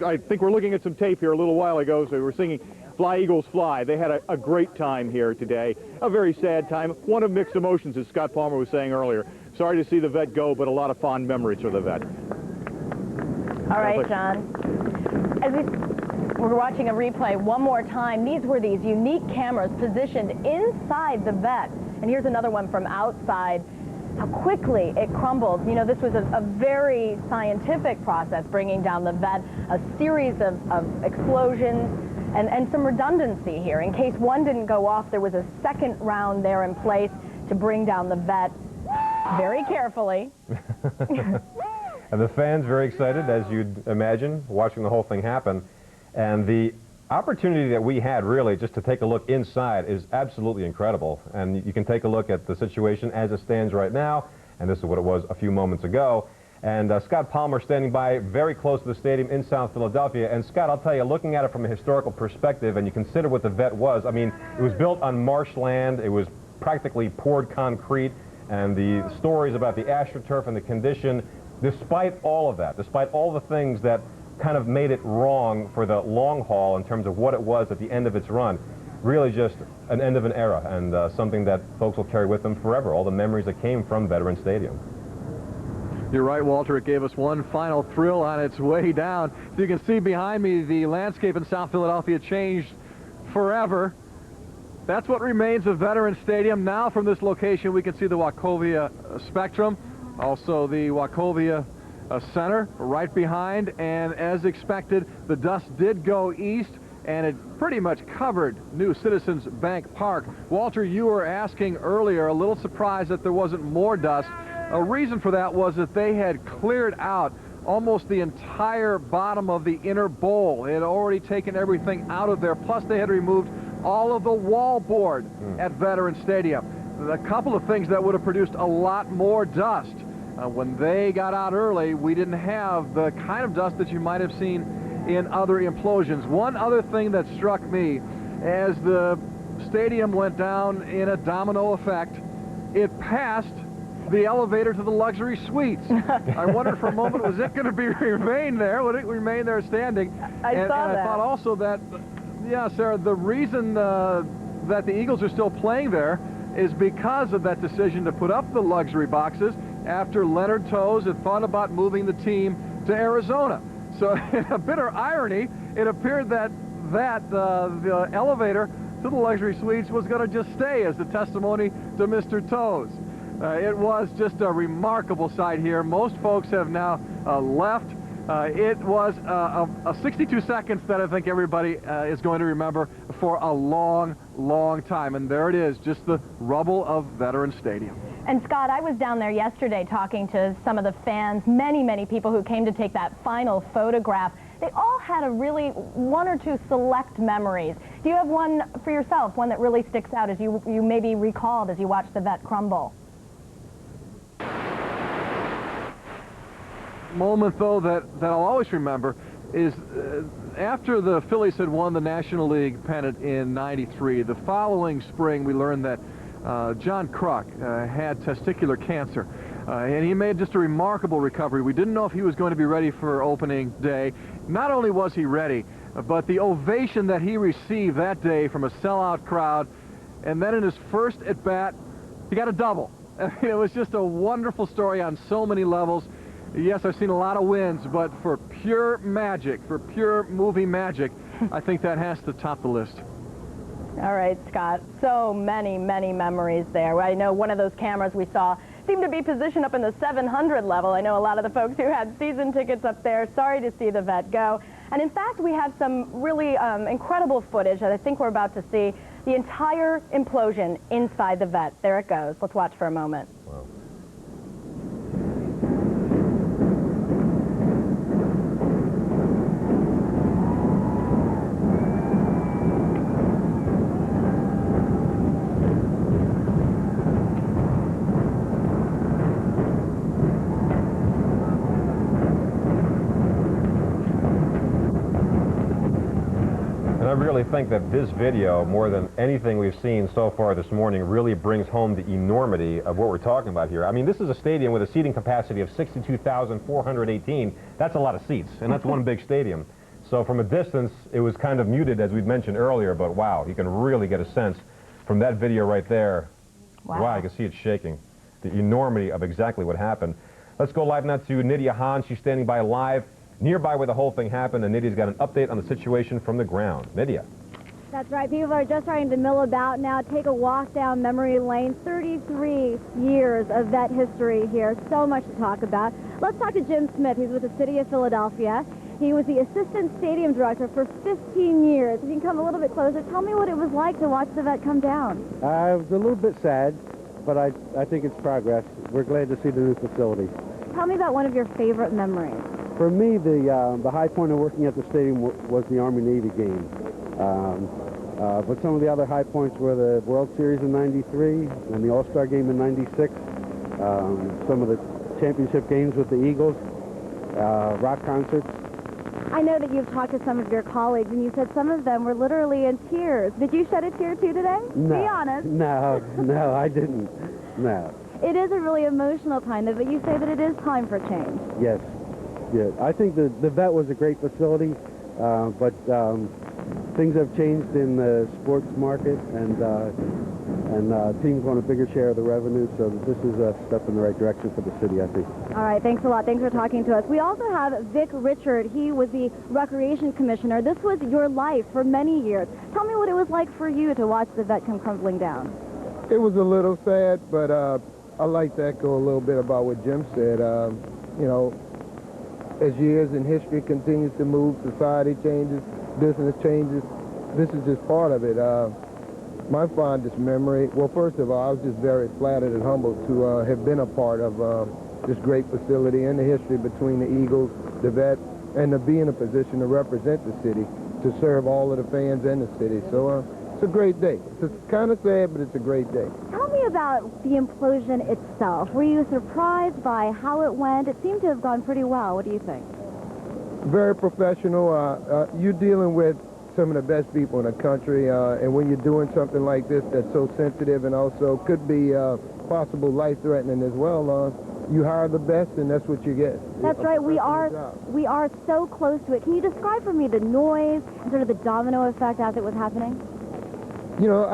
I think we're looking at some tape here a little while ago. So we were singing Fly Eagles Fly. They had a great time here today. A very sad time. One of mixed emotions, as Scott Palmer was saying earlier. Sorry to see the vet go, but a lot of fond memories for the vet.
All right, John. As we're watching a replay one more time, these were these unique cameras positioned inside the vet. And here's another one from outside.
how quickly it crumbled. You know, this was a very scientific process bringing down the vet, a series of explosions and some redundancy here. In case one didn't go off, there was a second round there in place to bring down the vet very carefully.
And the fans very excited, as you'd imagine, watching the whole thing happen. And the opportunity that we had, really, just to take a look inside is absolutely incredible. And you can take a look at the situation as it stands right now, and this is what it was a few moments ago. And Scott Palmer standing by very close to the stadium in South Philadelphia. And Scott, I'll tell you, looking at it from a historical perspective, and you consider what the vet was, I mean, it was built on marshland, it was practically poured concrete, and the stories about the AstroTurf and the condition, despite all of that, despite all the things that kind of made it wrong for the long haul in terms of what it was at the end of its run, really just an end of an era, and something that folks will carry with them forever, all the memories that came from Veterans Stadium.
You're right, Walter. It gave us one final thrill on its way down. So you can see behind me the landscape in South Philadelphia changed forever. That's what remains of Veterans Stadium. Now from this location we can see the Wachovia Spectrum, also the Wachovia Center right behind, and as expected the dust did go east and it pretty much covered New Citizens Bank Park. Walter, you were asking earlier, a little surprised that there wasn't more dust. A reason for that was that they had cleared out almost the entire bottom of the inner bowl. They had already taken everything out of there, plus they had removed all of the wallboard at Veterans Stadium. A couple of things that would have produced a lot more dust. When they got out early, we didn't have the kind of dust that you might have seen in other implosions. One other thing that struck me, as the stadium went down in a domino effect, it passed the elevator to the luxury suites. I wondered for a moment, was it going to remain there? Would it remain there standing?
I saw that.
I thought also that, yeah, Sarah, the reason that the Eagles are still playing there is because of that decision to put up the luxury boxes after Leonard Toews had thought about moving the team to Arizona. So in a bitter irony, it appeared that the elevator to the luxury suites was going to just stay as the testimony to Mr. Toews. It was just a remarkable sight here. Most folks have now left. It was a 62 seconds that I think everybody is going to remember for a long, long time. And there it is, just the rubble of Veterans Stadium.
And Scott, I was down there yesterday talking to some of the fans, many people who came to take that final photograph. They all had a really one or two select memories. Do you have one for yourself, one that really sticks out as you maybe recalled as you watched the vet crumble?
Moment, though, that I'll always remember is after the Phillies had won the National League pennant in '93, the following spring we learned that John Kruk had testicular cancer, and he made just a remarkable recovery. We didn't know if he was going to be ready for opening day. Not only was he ready, but the ovation that he received that day from a sellout crowd, and then in his first at-bat, he got a double. It was just a wonderful story on so many levels. Yes, I've seen a lot of wins, but for pure magic, for pure movie magic, I think that has to top the list.
All right, Scott, so many memories there. I know one of those cameras we saw seemed to be positioned up in the 700 level. I know a lot of the folks who had season tickets up there, sorry to see the vet go. And in fact, we have some really incredible footage that I think we're about to see. The entire implosion inside the vet. There it goes. Let's watch for a moment.
Wow. I really think that this video, more than anything we've seen so far this morning, really brings home the enormity of what we're talking about here. I mean, this is a stadium with a seating capacity of 62,418. That's a lot of seats, and that's one big stadium. So from a distance, it was kind of muted, as we'd mentioned earlier, but wow, you can really get a sense from that video right there. Wow, you can see it shaking. The enormity of exactly what happened. Let's go live now to Nydia Hahn. She's standing by live nearby where the whole thing happened, and Nydia's got an update on the situation from the ground. Nydia.
That's right. People are just starting to mill about now. Take a walk down memory lane. 33 years of vet history here. So much to talk about. Let's talk to Jim Smith. He's with the City of Philadelphia. He was the assistant stadium director for 15 years. If you can come a little bit closer, tell me what it was like to watch the vet come down.
It was a little bit sad, but I think it's progress. We're glad to see the new facility.
Tell me about one of your favorite memories.
For me, the high point of working at the stadium was the Army-Navy game. But some of the other high points were the World Series in '93 and the All-Star game in '96. Some of the championship games with the Eagles, rock concerts.
I know that you've talked to some of your colleagues, and you said some of them were literally in tears. Did you shed a tear too today?
No,
be honest.
No, I didn't. No.
It is a really emotional time, though, but you say that it is time for change.
Yes. Yeah. I think the vet was a great facility, but things have changed in the sports market, and teams want a bigger share of the revenue, so this is a step in the right direction for the city, I think.
All right, thanks a lot. Thanks for talking to us. We also have Vic Richard. He was the Recreation Commissioner. This was your life for many years. Tell me what it was like for you to watch the vet come crumbling down.
It was a little sad, but I like to echo a little bit about what Jim said. You know, as years and history continues to move, society changes, business changes, this is just part of it. My fondest memory, well, first of all, I was just very flattered and humbled to have been a part of this great facility and the history between the Eagles, the vet, and to be in a position to represent the city, to serve all of the fans and the city. So it's a great day. It's kind of sad, but it's a great day.
Tell me about the implosion itself. Were you surprised by how it went? It seemed to have gone pretty well. What do you think?
Very professional. You're dealing with some of the best people in the country, and when you're doing something like this that's so sensitive and also could be possible life-threatening as well, you hire the best, and that's what you get.
That's right. We are so close to it. Can you describe for me the noise and sort of the domino effect as it was happening?
You know,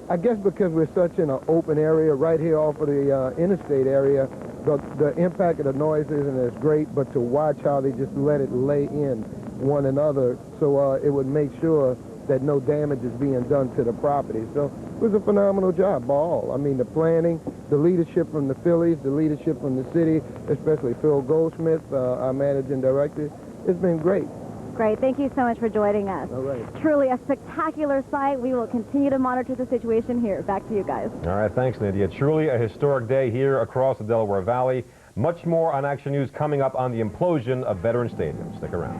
I guess because we're such in an open area right here off of the interstate area, the impact of the noise isn't as great, but to watch how they just let it lay in one another so it would make sure that no damage is being done to the property. So it was a phenomenal job by all. I mean, the planning, the leadership from the Phillies, the leadership from the city, especially Phil Goldsmith, our managing director. It's been great.
Great. Thank you so much for joining us.
All right.
Truly a spectacular sight. We will continue to monitor the situation here. Back to you guys.
All right. Thanks, Nydia. Truly a historic day here across the Delaware Valley. Much more on Action News coming up on the implosion of Veterans Stadium. Stick around.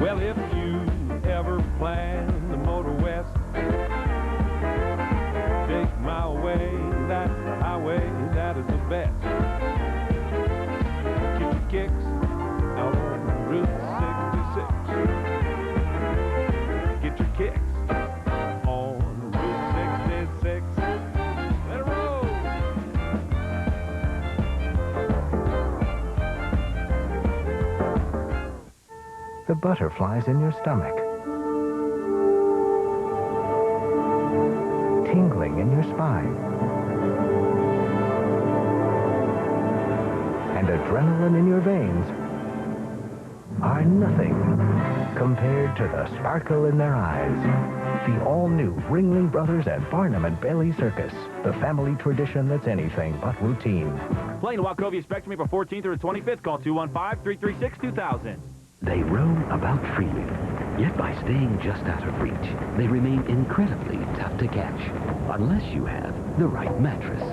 Well, if you ever plan to motor west, take my way, that's the highway, that is the best. Get your kicks out on Route 66. Get your kicks on Route 66. Let it roll.
The butterflies in your stomach, tingling in your spine, and adrenaline in your veins are nothing compared to the sparkle in their eyes. The all-new Ringling Brothers and Barnum and Bailey Circus, the family tradition that's anything but routine.
Playing Wachovia Spectrum April 14th through the 25th. Call 215-336-2000.
They roam about freely, yet by staying just out of reach, they remain incredibly tough to catch, unless you have the right mattress.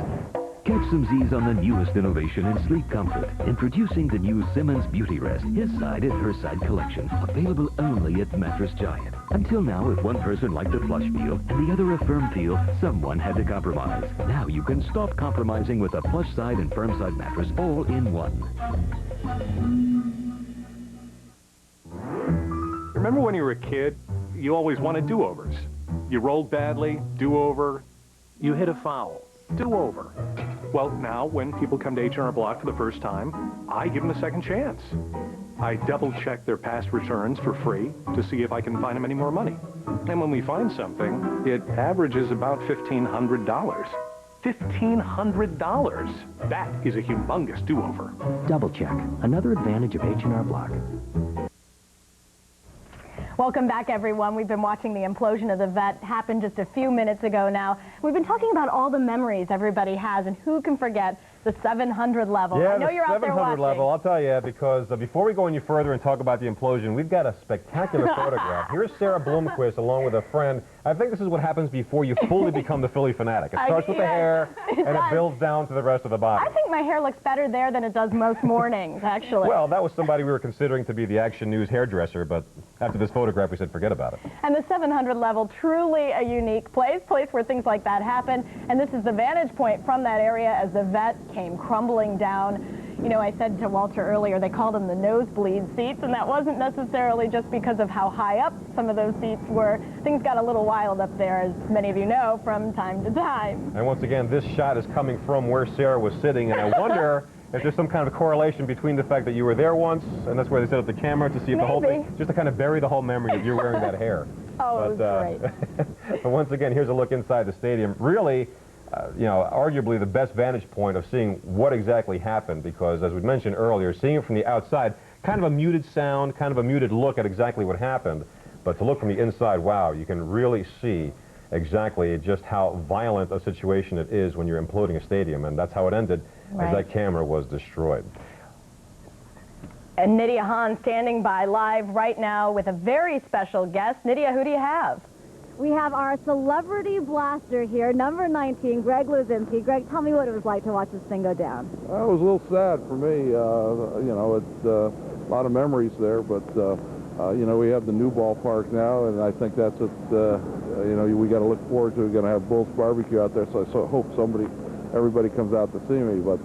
Catch some Z's on the newest innovation in sleep comfort. Introducing the new Simmons Beauty Rest, his side and her side collection. Available only at Mattress Giant. Until now, if one person liked a plush feel and the other a firm feel, someone had to compromise. Now you can stop compromising with a plush side and firm side mattress all in one.
Remember when you were a kid, you always wanted do-overs. You rolled badly, do-over. You hit a foul, do-over. Well, now when people come to H&R Block for the first time, I give them a second chance. I double-check their past returns for free to see if I can find them any more money. And when we find something, it averages about $1,500. $1,500. That is a humongous do-over.
Double check. Another advantage of H&R Block.
Welcome back, everyone. We've been watching the implosion of the vet happen just a few minutes ago now. We've been talking about all the memories everybody has, and who can forget the 700 level.
Yeah,
I know you're out there watching.
The 700 level, I'll tell you, because before we go any further and talk about the implosion, we've got a spectacular photograph. Here's Sarah Bloomquist along with a friend. I think this is what happens before you fully become the Phillie Phanatic. It starts with the hair, and it builds down to the rest of the body.
I think my hair looks better there than it does most mornings, actually.
Well, that was somebody we were considering to be the Action News hairdresser, but after this photograph, we said forget about it.
And the 700 level, truly a unique place where things like that happen. And this is the vantage point from that area as the vet came crumbling down. You know, I said to Walter earlier, they called them the nosebleed seats, and that wasn't necessarily just because of how high up some of those seats were. Things got a little wild up there, as many of you know, from time to time.
And once again, this shot is coming from where Sarah was sitting, and I wonder if there's some kind of correlation between the fact that you were there once, and that's where they set up the camera to see if the whole thing, just to kind of bury the whole memory that you're wearing that hair.
Oh, it was great.
But once again, here's a look inside the stadium. Really, you know, arguably the best vantage point of seeing what exactly happened, because as we mentioned earlier, seeing it from the outside, kind of a muted sound, kind of a muted look at exactly what happened. But to look from the inside, wow, you can really see exactly just how violent a situation it is when you're imploding a stadium, and that's how it ended, as that camera was destroyed.
And Nydia Hahn standing by live right now with a very special guest. Nydia, who do you have?
We have our celebrity blaster here, number 19, Greg Luzinski. Greg, tell me what it was like to watch this thing go down.
Well, it was a little sad for me. You know, it's a lot of memories there, but you know, we have the new ballpark now, and I think that's what you know, we got to look forward to. We're going to have Bull's Barbecue out there, so I hope everybody comes out to see me. But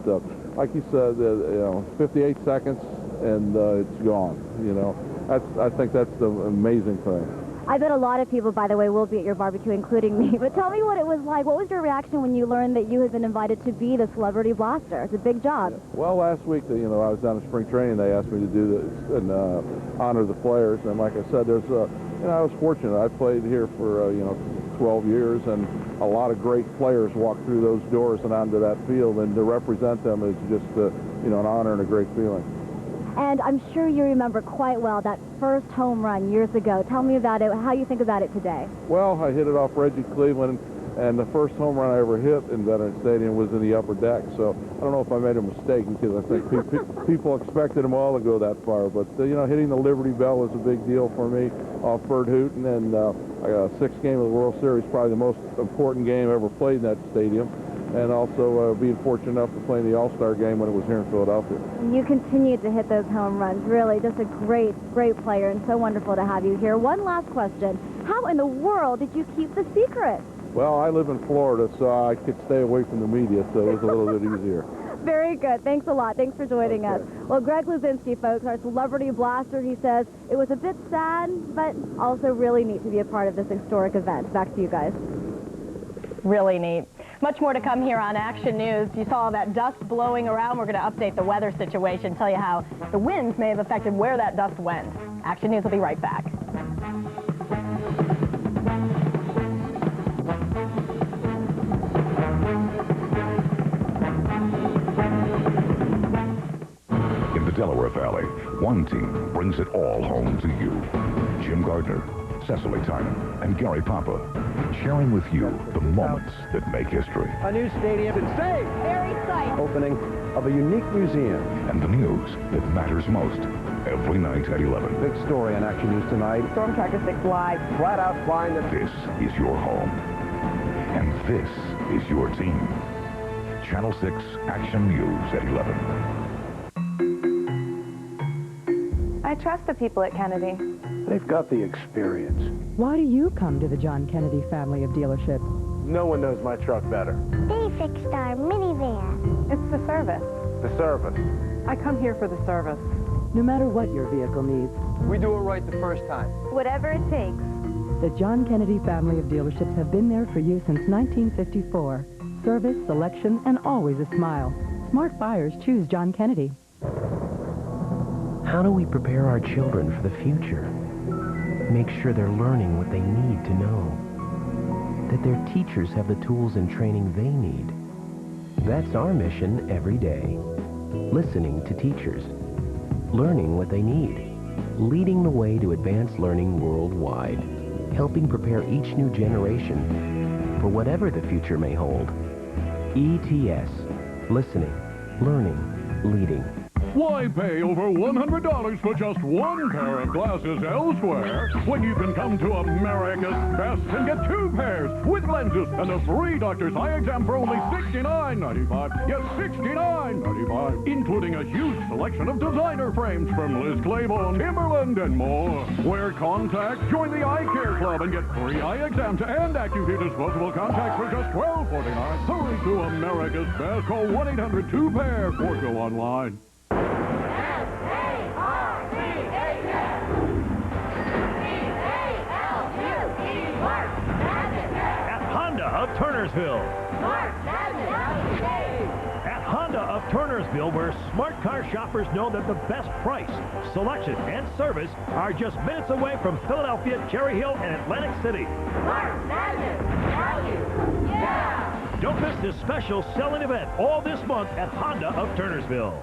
like you said, you know, 58 seconds and it's gone. You know, I think that's the amazing thing.
I bet a lot of people, by the way, will be at your barbecue, including me. But tell me what it was like. What was your reaction when you learned that you had been invited to be the celebrity blaster? It's a big job.
Yeah. Well, last week, you know, I was down at spring training. They asked me to do this and honor the players. And like I said, there's you know, I was fortunate. I played here for you know, 12 years, and a lot of great players walked through those doors and onto that field. And to represent them is just you know, an honor and a great feeling.
And I'm sure you remember quite well that first home run years ago. Tell me about it, how you think about it today.
Well, I hit it off Reggie Cleveland, and the first home run I ever hit in Veterans Stadium was in the upper deck. So I don't know if I made a mistake, because I think people expected them all to go that far. But, you know, hitting the Liberty Bell was a big deal for me off Bert Hooton, and I got a sixth game of the World Series, probably the most important game ever played in that stadium. And also being fortunate enough to play in the All-Star game when it was here in Philadelphia.
And you continued to hit those home runs. Really, just a great, great player, and so wonderful to have you here. One last question. How in the world did you keep the secret?
Well, I live in Florida, so I could stay away from the media, so it was a little bit easier.
Very good. Thanks a lot. Thanks for joining us. Well, Greg Luzinski, folks, our celebrity blaster, he says it was a bit sad, but also really neat to be a part of this historic event. Back to you guys.
Really neat. Much more to come here on Action News. You saw that dust blowing around. We're going to update the weather situation, tell you how the winds may have affected where that dust went. Action News will be right back.
In the Delaware Valley, one team brings it all home to you. Jim Gardner, Cecily Tynan, and Gary Papa, sharing with you the moments that make history.
A new stadium and stay.
Very exciting.
Opening of a unique museum.
And the news that matters most every night at 11.
Big story on Action News tonight.
Storm Tracker 6 Live.
Flat out flying.
This is your home. And this is your team. Channel 6 Action News at 11.
I trust the people at Kennedy.
They've got the experience.
Why do you come to the John Kennedy family of dealerships?
No one knows my truck better.
They fixed our minivan.
It's the service.
The service.
I come here for the service.
No matter what your vehicle needs,
We do it right the first time.
Whatever it takes.
the John Kennedy family of dealerships have been there for you since 1954. Service, selection, and always a smile. Smart buyers choose John Kennedy.
How do we prepare our children for the future? Make sure they're learning what they need to know. That their teachers have the tools and training they need. That's our mission every day. Listening to teachers. Learning what they need. Leading the way to advanced learning worldwide. Helping prepare each new generation for whatever the future may hold. ETS. Listening, learning, leading.
Why pay over $100 for just one pair of glasses elsewhere when you can come to America's Best and get two pairs with lenses and a free doctor's eye exam for only $69.95. Yes, $69.95, including a huge selection of designer frames from Liz Claiborne, Timberland, and more. Wear contacts, join the Eye Care Club, and get free eye exams and AccuView disposable contacts for just $12.49. Hurry to America's Best. Call 1-800-2-PAIR or go online.
At Honda of Turnersville. At Honda of Turnersville, where smart car shoppers know that the best price, selection, and service are just minutes away from Philadelphia, Cherry Hill, and Atlantic City.
Smart, madness, value, yeah!
Don't miss this special selling event all this month at Honda of Turnersville.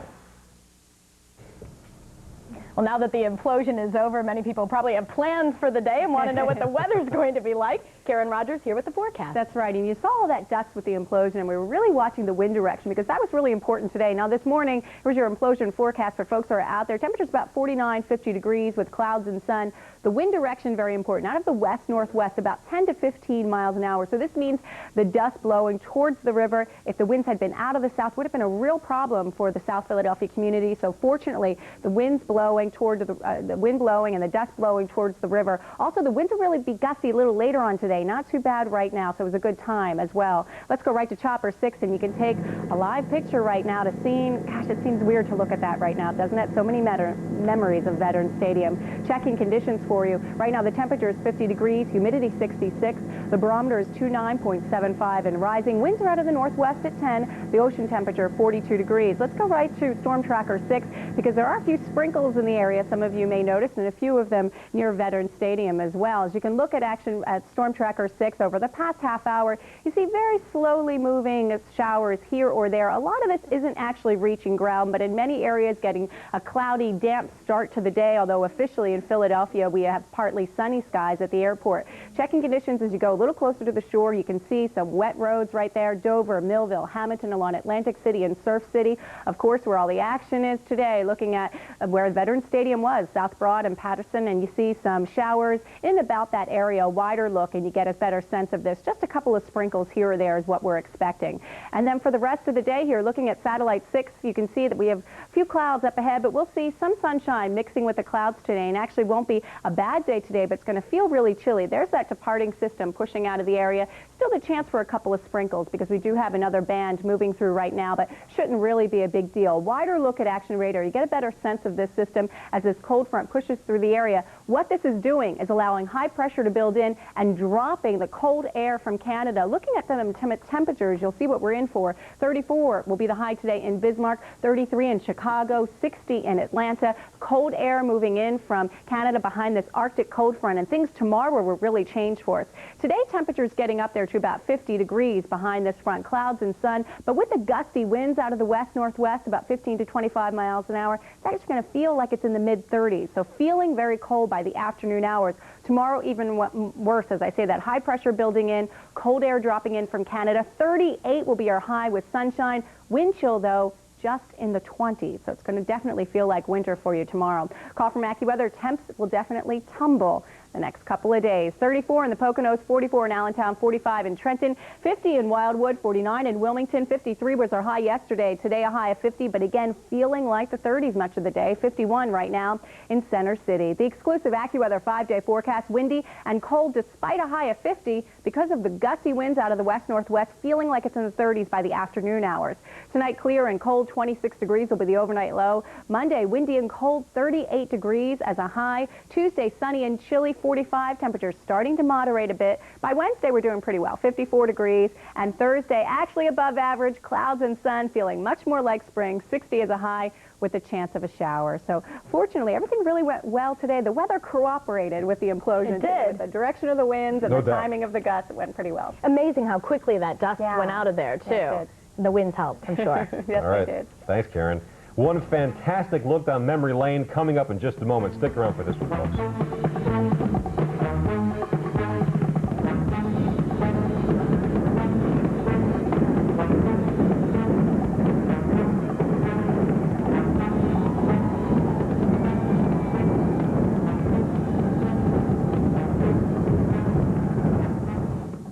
Well, now that the implosion is over, many people probably have plans for the day and want to know what the weather's going to be like. Karen Rogers here with the forecast.
That's right, and you saw all that dust with the implosion, and we were really watching the wind direction because that was really important today. Now, this morning, here's your implosion forecast for folks who are out there. Temperatures about 49, 50 degrees with clouds and sun. The wind direction, very important. Out of the west-northwest, about 10 to 15 miles an hour. So this means the dust blowing towards the river. If the winds had been out of the south, would have been a real problem for the South Philadelphia community. So fortunately, the wind's blowing towards the wind blowing and the dust blowing towards the river. Also, the winds will really be gusty a little later on today. Not too bad right now, so it was a good time as well. Let's go right to Chopper 6, and you can take a live picture right now to see. Gosh, it seems weird to look at that right now, doesn't it? So many memories of Veterans Stadium. Checking conditions for you. Right now, the temperature is 50 degrees, humidity 66. The barometer is 29.75 and rising. Winds are out of the northwest at 10. The ocean temperature 42 degrees. Let's go right to Storm Tracker 6 because there are a few sprinkles in the area. Some of you may notice, and a few of them near Veterans Stadium as well. As you can look at action at Storm Tracker 6 over the past half hour, you see very slowly moving showers here or there. A lot of this isn't actually reaching ground, but in many areas getting a cloudy, damp start to the day, although officially in Philadelphia we have partly sunny skies at the airport. Checking conditions as you go a little closer to the shore, you can see some wet roads right there, Dover, Millville, Hamilton, along Atlantic City and Surf City. Of course, where all the action is today, looking at where Veterans Stadium was, South Broad and Patterson, and you see some showers in about that area, a wider look, and you get a better sense of this. Just a couple of sprinkles here or there is what we're expecting. And then for the rest of the day here, looking at Satellite 6, you can see that we have a few clouds up ahead, but we'll see some sunshine mixing with the clouds today, and actually won't be a bad day today, but it's going to feel really chilly. There's that departing system pushing out of the area. Still the chance for a couple of sprinkles because we do have another band moving through right now, but shouldn't really be a big deal. Wider look at action radar. You get a better sense of this system as this cold front pushes through the area. What this is doing is allowing high pressure to build in and dropping the cold air from Canada. Looking at the temperatures, you'll see what we're in for. 34 will be the high today in Bismarck, 33 in Chicago, 60 in Atlanta. Cold air moving in from Canada behind this Arctic cold front, and things tomorrow will really change for us. Today, temperatures getting up there to about 50 degrees behind this front. Clouds and sun, but with the gusty winds out of the west-northwest, about 15 to 25 miles an hour, it's actually going to feel like it's in the mid-30s. So feeling very cold by the afternoon hours. Tomorrow, even worse, as I say, that high pressure building in, cold air dropping in from Canada. 38 will be our high with sunshine. Wind chill, though, just in the 20s, so it's going to definitely feel like winter for you tomorrow. Call from AccuWeather. Temps will definitely tumble. the next couple of days. 34 in the Poconos, 44 in Allentown, 45 in Trenton, 50 in Wildwood, 49 in Wilmington, 53 was our high yesterday. Today a high of 50, but again feeling like the 30s much of the day. 51 right now in Center City. The exclusive AccuWeather 5-day forecast, windy and cold despite a high of 50 because of the gusty winds out of the west-northwest, feeling like it's in the 30s by the afternoon hours. Tonight clear and cold, 26 degrees will be the overnight low. Monday windy and cold, 38 degrees as a high. Tuesday sunny and chilly, 45. Temperatures starting to moderate a bit. By Wednesday we're doing pretty well, 54 degrees. And Thursday actually above average, clouds and sun, feeling much more like spring, 60 as a high with a chance of a shower. So fortunately everything really went well today. The weather cooperated with the implosion.
It did.
With the direction of the winds and
No
the
doubt.
timing of the gusts, it went pretty well.
Amazing how quickly that dust went out of there, too.
Yes, it
The winds helped, I'm sure.
Yes,
All right.
they did.
Thanks, Karen. One fantastic look down memory lane coming up in just a moment. Stick around for this one, folks.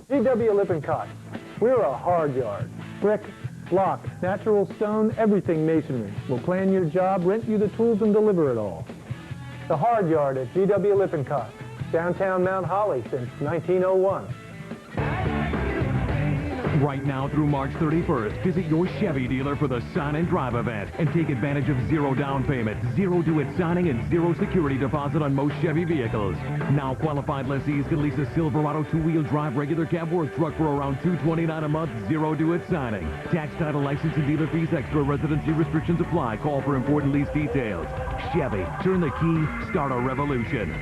GW Lippincott. We're a hard yard. Brick, block, natural stone, everything masonry. We'll plan your job, rent you the tools, and deliver it all. The hard yard at GW Lippincott. Downtown Mount Holly since 1901.
Right now through March 31st, visit your Chevy dealer for the Sign and Drive event and take advantage of zero down payment, zero due-it signing, and zero security deposit on most Chevy vehicles. Now qualified lessees can lease a Silverado two-wheel drive regular cab work truck for around $229 a month, zero due-it signing. Tax, title, license, and dealer fees extra. Residency restrictions apply. Call for important lease details. Chevy, turn the key, start a revolution.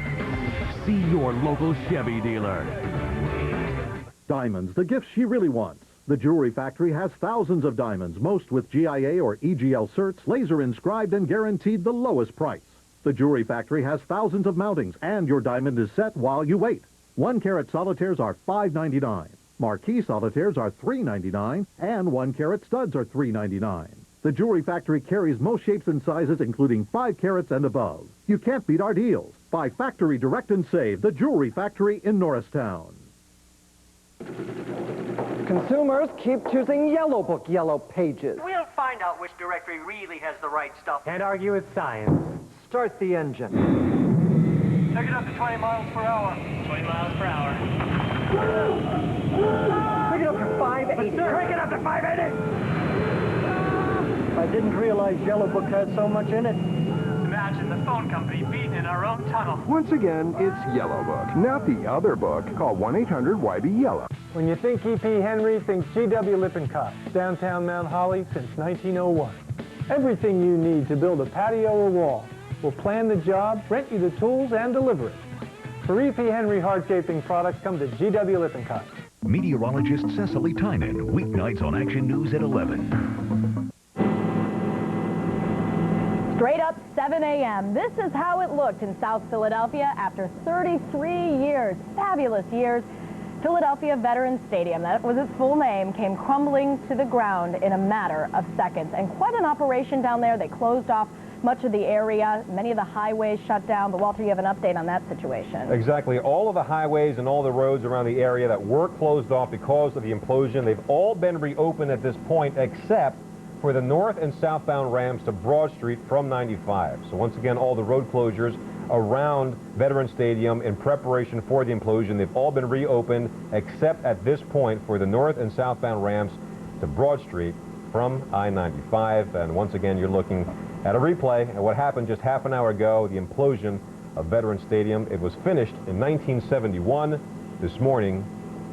See your local Chevy dealer.
Diamonds, the gifts she really wants. The Jewelry Factory has thousands of diamonds, most with GIA or EGL certs, laser inscribed and guaranteed the lowest price. The Jewelry Factory has thousands of mountings, and your diamond is set while you wait. 1-carat solitaires are $5.99. Marquise solitaires are $3.99, and 1-carat studs are $3.99. The Jewelry Factory carries most shapes and sizes, including 5 carats and above. You can't beat our deals. Buy factory direct and save. The Jewelry Factory in Norristown.
Consumers keep choosing Yellow Book Yellow Pages.
We'll find out which directory really has the right stuff.
Can't argue with science. Start the engine.
Take it up to 20 miles per hour. 20 miles per hour.
Take it up to 580.
Take it up to 580.
I didn't realize Yellow Book had so much in it.
Imagine the phone company beating in our own tunnel.
Once again, it's Yellow Book, not the other book. Call 1-800-YB-YELLOW.
When you think E.P. Henry, think GW Lippincott. Downtown Mount Holly since 1901. Everything you need to build a patio or wall. We'll plan the job, rent you the tools, and deliver it. For E.P. Henry hardscaping products, come to GW Lippincott.
Meteorologist Cecily Tynan, weeknights on Action News at 11.
Straight up 7 a.m. This is how it looked in South Philadelphia after 33 years, fabulous years. Philadelphia Veterans Stadium, that was its full name, came crumbling to the ground in a matter of seconds. And quite an operation down there. They closed off much of the area. Many of the highways shut down. But Walter, you have an update on that situation.
Exactly. All of the highways and all the roads around the area that were closed off because of the implosion, they've all been reopened at this point, except for the north and southbound ramps to Broad Street from 95. So once again, all the road closures around Veterans Stadium in preparation for the implosion, they've all been reopened except at this point for the north and southbound ramps to Broad Street from I-95. And once again, you're looking at a replay of what happened just half an hour ago, the implosion of Veterans Stadium. It was finished in 1971. This morning,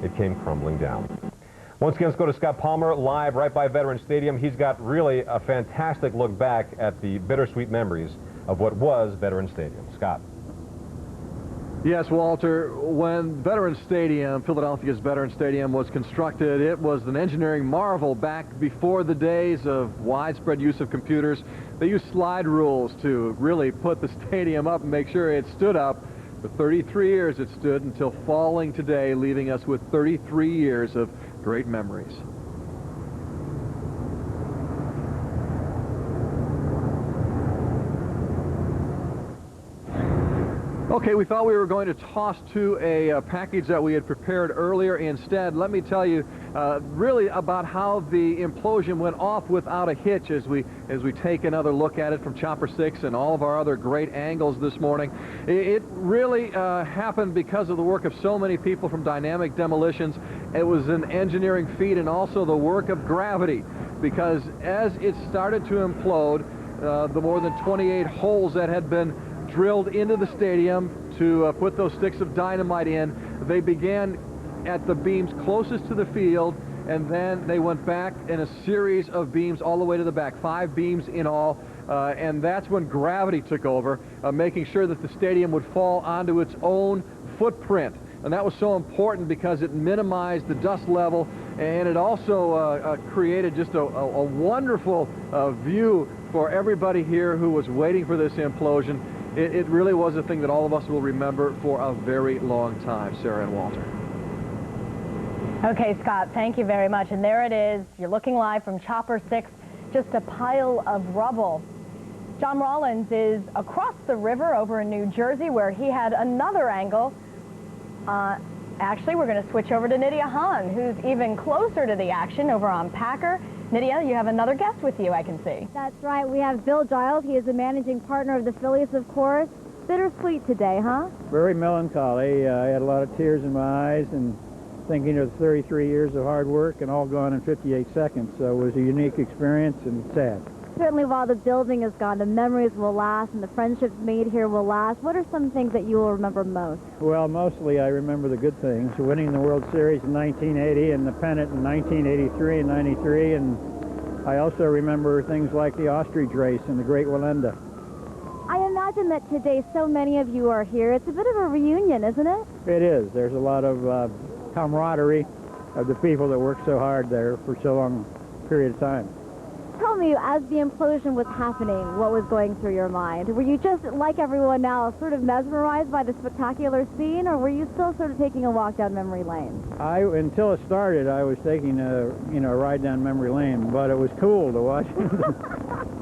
it came crumbling down. Once again, let's go to Scott Palmer live right by Veterans Stadium. He's got really a fantastic look back at the bittersweet memories of what was Veterans Stadium. Scott.
Yes, Walter, when Veterans Stadium, Philadelphia's Veterans Stadium, was constructed, it was an engineering marvel back before the days of widespread use of computers. They used slide rules to really put the stadium up and make sure it stood up. For 33 years it stood until falling today, leaving us with 33 years of great memories. Okay, we thought we were going to toss to a package that we had prepared earlier. Instead, let me tell you really about how the implosion went off without a hitch as we take another look at it from Chopper 6 and all of our other great angles this morning. It really happened because of the work of so many people from Dynamic Demolitions. It was an engineering feat and also the work of gravity, because as it started to implode, the more than 28 holes that had been drilled into the stadium to put those sticks of dynamite in, they began at the beams closest to the field, and then they went back in a series of beams all the way to the back, 5 beams in all, and that's when gravity took over, making sure that the stadium would fall onto its own footprint. And that was so important because it minimized the dust level, and it also created just a wonderful view for everybody here who was waiting for this implosion. It really was a thing that all of us will remember for a very long time, Sarah and Walter.
Okay, Scott, thank you very much. And there it is. You're looking live from Chopper 6, just a pile of rubble. John Rollins is across the river over in New Jersey, where he had another angle. Actually, we're going to switch over to Nydia Hahn, who's even closer to the action over on Packer. Nydia, you have another guest with you, I can see.
That's right. We have Bill Giles. He is the managing partner of the Phillies, of course. Bittersweet today, huh?
Very melancholy. I had a lot of tears in my eyes and thinking of 33 years of hard work and all gone in 58 seconds. So it was a unique experience and sad.
Certainly, while the building is gone, the memories will last and the friendships made here will last. What are some things that you will remember most?
Well, mostly I remember the good things. Winning the World Series in 1980 and the pennant in 1983 and 93. And I also remember things like the ostrich race and the Great Walenda.
I imagine that today so many of you are here. It's a bit of a reunion, isn't it?
It is. There's a lot of camaraderie of the people that worked so hard there for so long a period of time.
Tell me, as the implosion was happening, what was going through your mind? Were you just, like everyone else, sort of mesmerized by the spectacular scene, or were you still sort of taking a walk down memory lane?
Until it started, I was taking a ride down memory lane, but it was cool to watch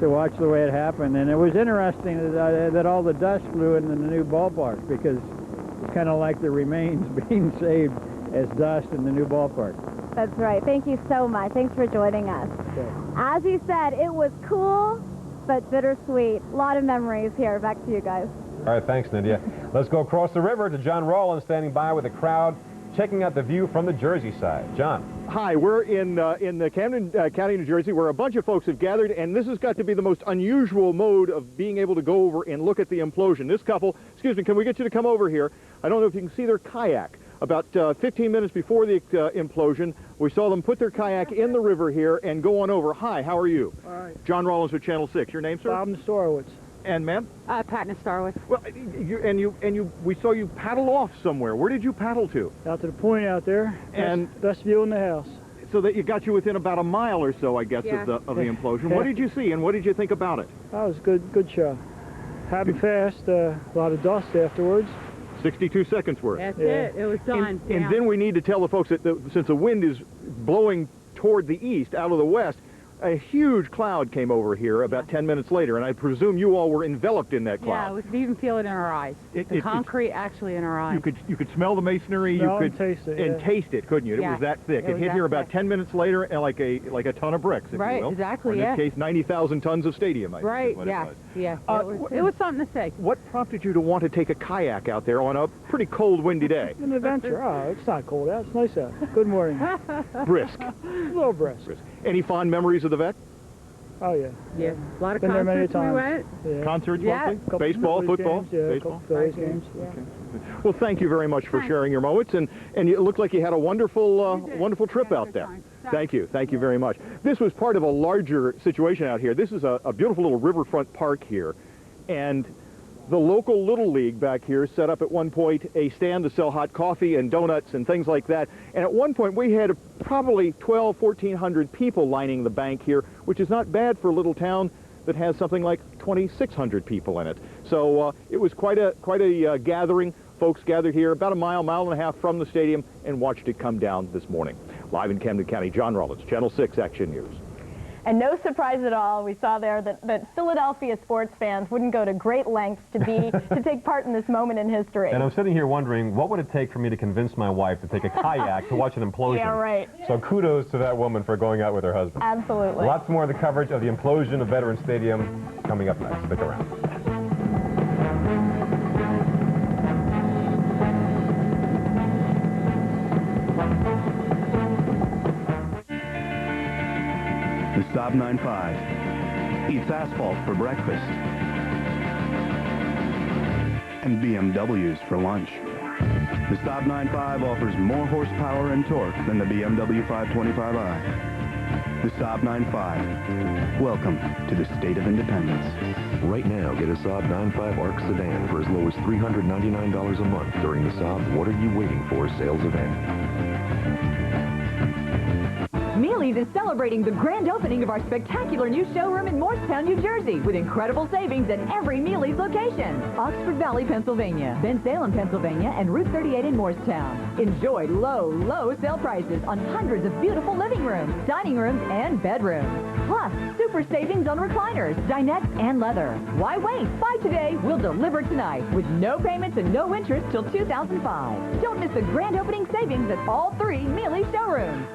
to watch the way it happened, and it was interesting that all the dust flew into the new ballpark, because it's kind of like the remains being saved as dust in the new ballpark.
That's right. Thank you so much. Thanks for joining us.
Okay.
As you said, it was cool, but bittersweet. A lot of memories here. Back to you guys.
All right, thanks, Nydia. Let's go across the river to John Rollins, standing by with the crowd, checking out the view from the Jersey side. John.
Hi, we're in the Camden County, New Jersey, where a bunch of folks have gathered, and this has got to be the most unusual mode of being able to go over and look at the implosion. This couple, excuse me, can we get you to come over here? I don't know if you can see their kayak. About 15 minutes before the implosion, we saw them put their kayak in the river here and go on over. Hi, how are you?
All right.
John Rollins with Channel 6. Your name, sir?
Bob Nestorowitz.
And ma'am?
Pat Nestorowitz.
Well, we saw you paddle off somewhere. Where did you paddle to?
Out to the point out there.
And
best view in the house.
So that you got you within about a mile or so, I guess,
yeah.
of the implosion. What did you see, and what did you think about it?
That was a good show. Happened fast. A lot of dust afterwards.
62 seconds worth.
That's it. It was done.
And then we need to tell the folks that since the wind is blowing toward the east, out of the west, a huge cloud came over here about 10 minutes later, and I presume you all were enveloped in that cloud.
Yeah, we could even feel it in our eyes. The concrete actually in our eyes.
You could smell the masonry. You could
taste it.
And taste it, couldn't you? It was that thick. It hit here about 10 minutes later, and like a ton of bricks, if you will.
Exactly.
Or in this case, 90,000 tons of stadium. I think is what it was.
Yeah. It was something to say.
What prompted you to want to take a kayak out there on a pretty cold, windy day?
An adventure. Oh, it's not cold out. It's nice out. Good morning.
Brisk.
A little brisk.
Any fond memories of the Vet?
Oh, yeah.
Yeah. A lot of
Been there many
concerts we
times.
went.
Yeah.
Concerts
Yeah.
mostly? Baseball, football?
Games, yeah,
baseball?
Phillies games.
Yeah.
Okay. Well, thank you very much for sharing your moments, and it looked like you had a wonderful wonderful trip out there. Thank you very much. This was part of a larger situation out here. This is a beautiful little riverfront park here, and the local Little League back here set up at one point a stand to sell hot coffee and donuts and things like that. And at one point we had probably 1,400 people lining the bank here, which is not bad for a little town that has something like 2,600 people in it. So it was quite a gathering. Folks gathered here about a mile and a half from the stadium and watched it come down this morning. Live in Camden County, John Rollins, Channel 6 Action News.
And no surprise at all, we saw there that Philadelphia sports fans wouldn't go to great lengths to take part in this moment in history.
And I'm sitting here wondering, what would it take for me to convince my wife to take a kayak to watch an implosion?
Yeah, right.
So kudos to that woman for going out with her husband.
Absolutely.
Lots more of the coverage of the implosion of Veterans Stadium coming up next. Stick around.
The Saab 9.5 eats asphalt for breakfast and BMWs for lunch. The Saab 9.5 offers more horsepower and torque than the BMW 525i. The Saab 9.5. Welcome to the state of independence.
Right now, get a Saab 9.5 ARC sedan for as low as $399 a month during the Saab What Are You Waiting For sales event.
Mealy's is celebrating the grand opening of our spectacular new showroom in Morristown, New Jersey, with incredible savings at every Mealy's location. Oxford Valley, Pennsylvania, Bensalem, Pennsylvania, and Route 38 in Morristown. Enjoy low, low sale prices on hundreds of beautiful living rooms, dining rooms, and bedrooms. Plus, super savings on recliners, dinettes, and leather. Why wait? Buy today, we'll deliver tonight, with no payments and no interest till 2005. Don't miss the grand opening savings at all three Mealy's showrooms.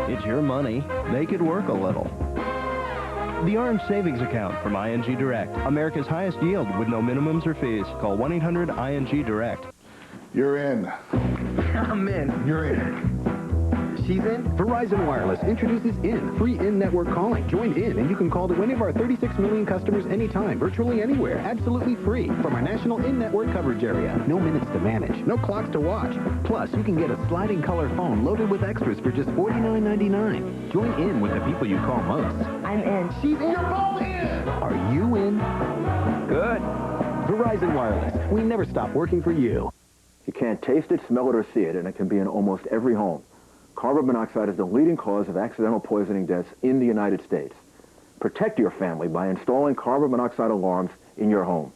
It's your money. Make it work a little. The Orange Savings Account from ING Direct. America's highest yield with no minimums or fees. Call 1-800-ING Direct.
You're in.
I'm in.
You're in.
She's in. Verizon Wireless introduces IN, free in-network calling. Join IN and you can call to any of our 36 million customers anytime, virtually anywhere, absolutely free from our national in-network coverage area. No minutes to manage, no clocks to watch. Plus, you can get a sliding color phone loaded with extras for just $49.99. Join IN with the people you call most. I'm in. She's in. You're both in. Are you in? Good. Verizon Wireless. We never stop working for you.
You can't taste it, smell it, or see it, and it can be in almost every home. Carbon monoxide is the leading cause of accidental poisoning deaths in the United States. Protect your family by installing carbon monoxide alarms in your home.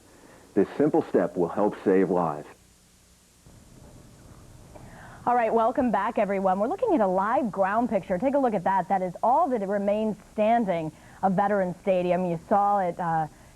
This simple step will help save lives.
All right, welcome back, everyone. We're looking at a live ground picture. Take a look at that. That is all that remains standing of Veterans Stadium. You saw it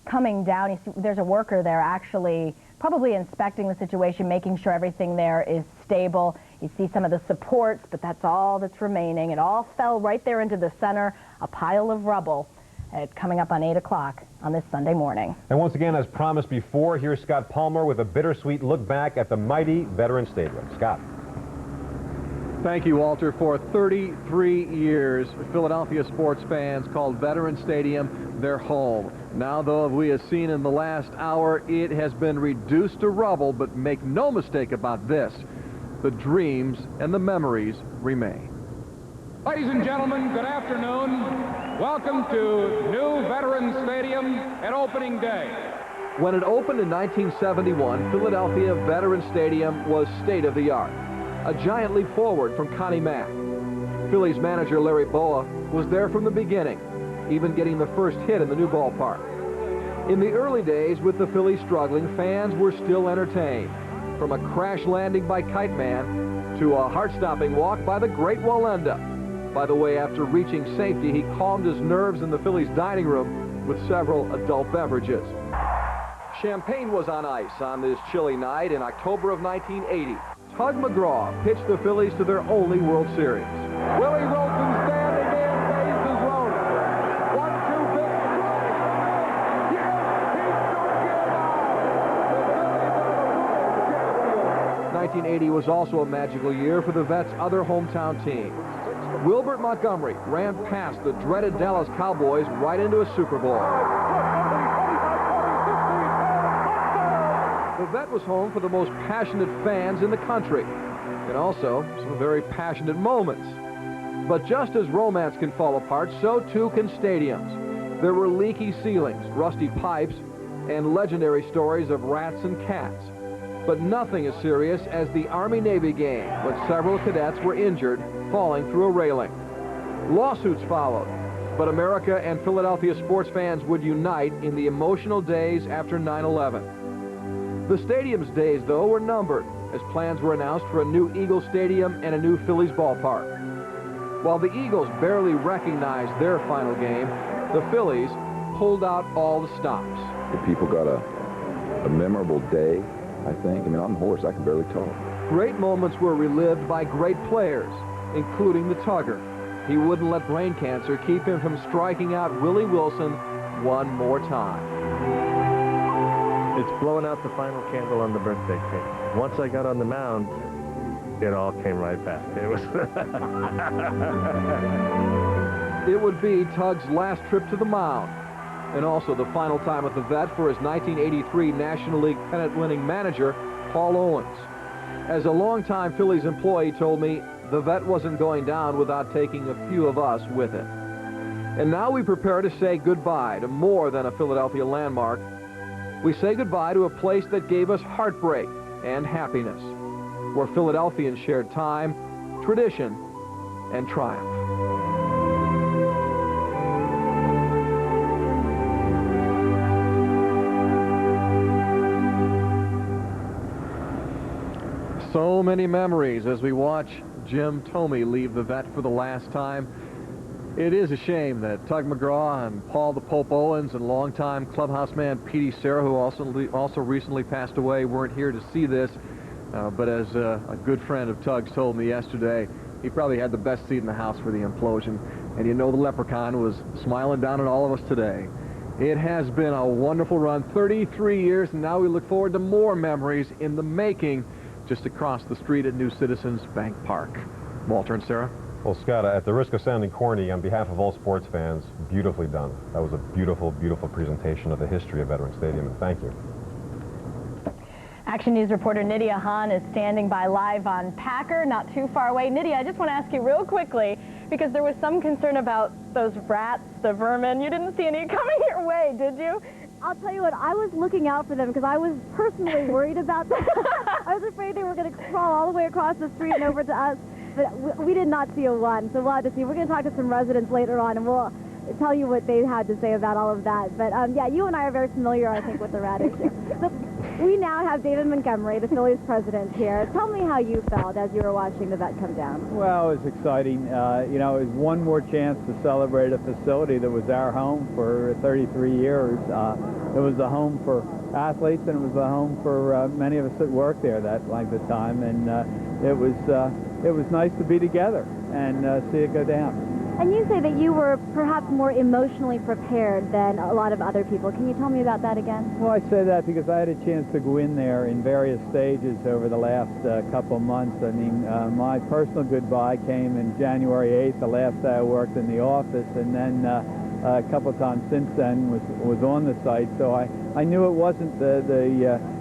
coming down. You see, there's a worker there actually probably inspecting the situation, making sure everything there is stable. You see some of the supports, but that's all that's remaining. It all fell right there into the center, a pile of rubble. It's coming up on 8 o'clock on this Sunday morning.
And once again, as promised before, here's Scott Palmer with a bittersweet look back at the mighty Veterans Stadium. Scott.
Thank you, Walter. For 33 years, Philadelphia sports fans called Veterans Stadium their home. Now, though, as we have seen in the last hour, it has been reduced to rubble, but make no mistake about this, the dreams and the memories remain.
Ladies and gentlemen, good afternoon. Welcome to new Veterans Stadium at opening day.
When it opened in 1971, Philadelphia Veterans Stadium was state-of-the-art. A giant leap forward from Connie Mack. Phillies manager Larry Boa was there from the beginning, even getting the first hit in the new ballpark. In the early days, with the Phillies struggling, fans were still entertained. From a crash landing by Kite Man to a heart-stopping walk by the great Wallenda. By the way, after reaching safety, he calmed his nerves in the Phillies dining room with several adult beverages. Champagne was on ice on this chilly night in October of 1980. Tug McGraw pitched the Phillies to their only World Series.
Willie Wilson stand again, bases loaded. 1-2 pitch. Yes, he's
1980 was also a magical year for the Vets' other hometown team. Wilbert Montgomery ran past the dreaded Dallas Cowboys right into a Super Bowl. The Vet was home for the most passionate fans in the country, and also some very passionate moments. But just as romance can fall apart, so too can stadiums. There were leaky ceilings, rusty pipes, and legendary stories of rats and cats. But nothing as serious as the Army-Navy game, when several cadets were injured falling through a railing. Lawsuits followed, but America and Philadelphia sports fans would unite in the emotional days after 9/11. The stadium's days, though, were numbered, as plans were announced for a new Eagles Stadium and a new Phillies ballpark. While the Eagles barely recognized their final game, the Phillies pulled out all the stops.
The people got a memorable day, I think. I mean, I'm hoarse. I can barely talk.
Great moments were relived by great players, including the Tugger. He wouldn't let brain cancer keep him from striking out Willie Wilson one more time.
It's blowing out the final candle on the birthday cake. Once I got on the mound, it all came right back. It was...
It would be Tug's last trip to the mound, and also the final time at the Vet for his 1983 National League pennant-winning manager, Paul Owens. As a longtime Phillies employee told me, the Vet wasn't going down without taking a few of us with it. And now we prepare to say goodbye to more than a Philadelphia landmark. We say goodbye to a place that gave us heartbreak and happiness, where Philadelphians shared time, tradition, and triumph. So many memories as we watch Jim Thome leave the Vet for the last time. It is a shame that Tug McGraw and Paul the Pope Owens and longtime clubhouse man Petey Serra, who also recently passed away, weren't here to see this. But as a good friend of Tug's told me yesterday, he probably had the best seat in the house for the implosion. And you know the leprechaun was smiling down at all of us today. It has been a wonderful run, 33 years, and now we look forward to more memories in the making just across the street at New Citizens Bank Park. Walter and Sarah?
Well, Scott, at the risk of sounding corny, on behalf of all sports fans, beautifully done. That was a beautiful, beautiful presentation of the history of Veterans Stadium, and thank you.
Action News reporter Nydia Hahn is standing by live on Packer, not too far away. Nydia, I just want to ask you real quickly, because there was some concern about those rats, the vermin. You didn't see any coming your way, did you?
I'll tell you what, I was looking out for them because I was personally worried about them. I was afraid they were going to crawl all the way across the street and over to us, but we did not see a one, so we'll have to see. We're going to talk to some residents later on, and we'll tell you what they had to say about all of that. But yeah, you and I are very familiar, I think, with the rat issue. So we now have David Montgomery, the Phillies president, here. Tell me how you felt as you were watching the Vet come down.
Well, it was exciting. You know, it was one more chance to celebrate a facility that was our home for 33 years. It was a home for athletes, and it was a home for many of us that worked there that length of time. And it was nice to be together and see it go down.
And you say that you were perhaps more emotionally prepared than a lot of other people. Can you tell me about that again?
Well, I say that because I had a chance to go in there in various stages over the last couple of months. I mean, my personal goodbye came in January 8th, the last day I worked in the office, and then a couple of times since then was on the site. So I knew it wasn't the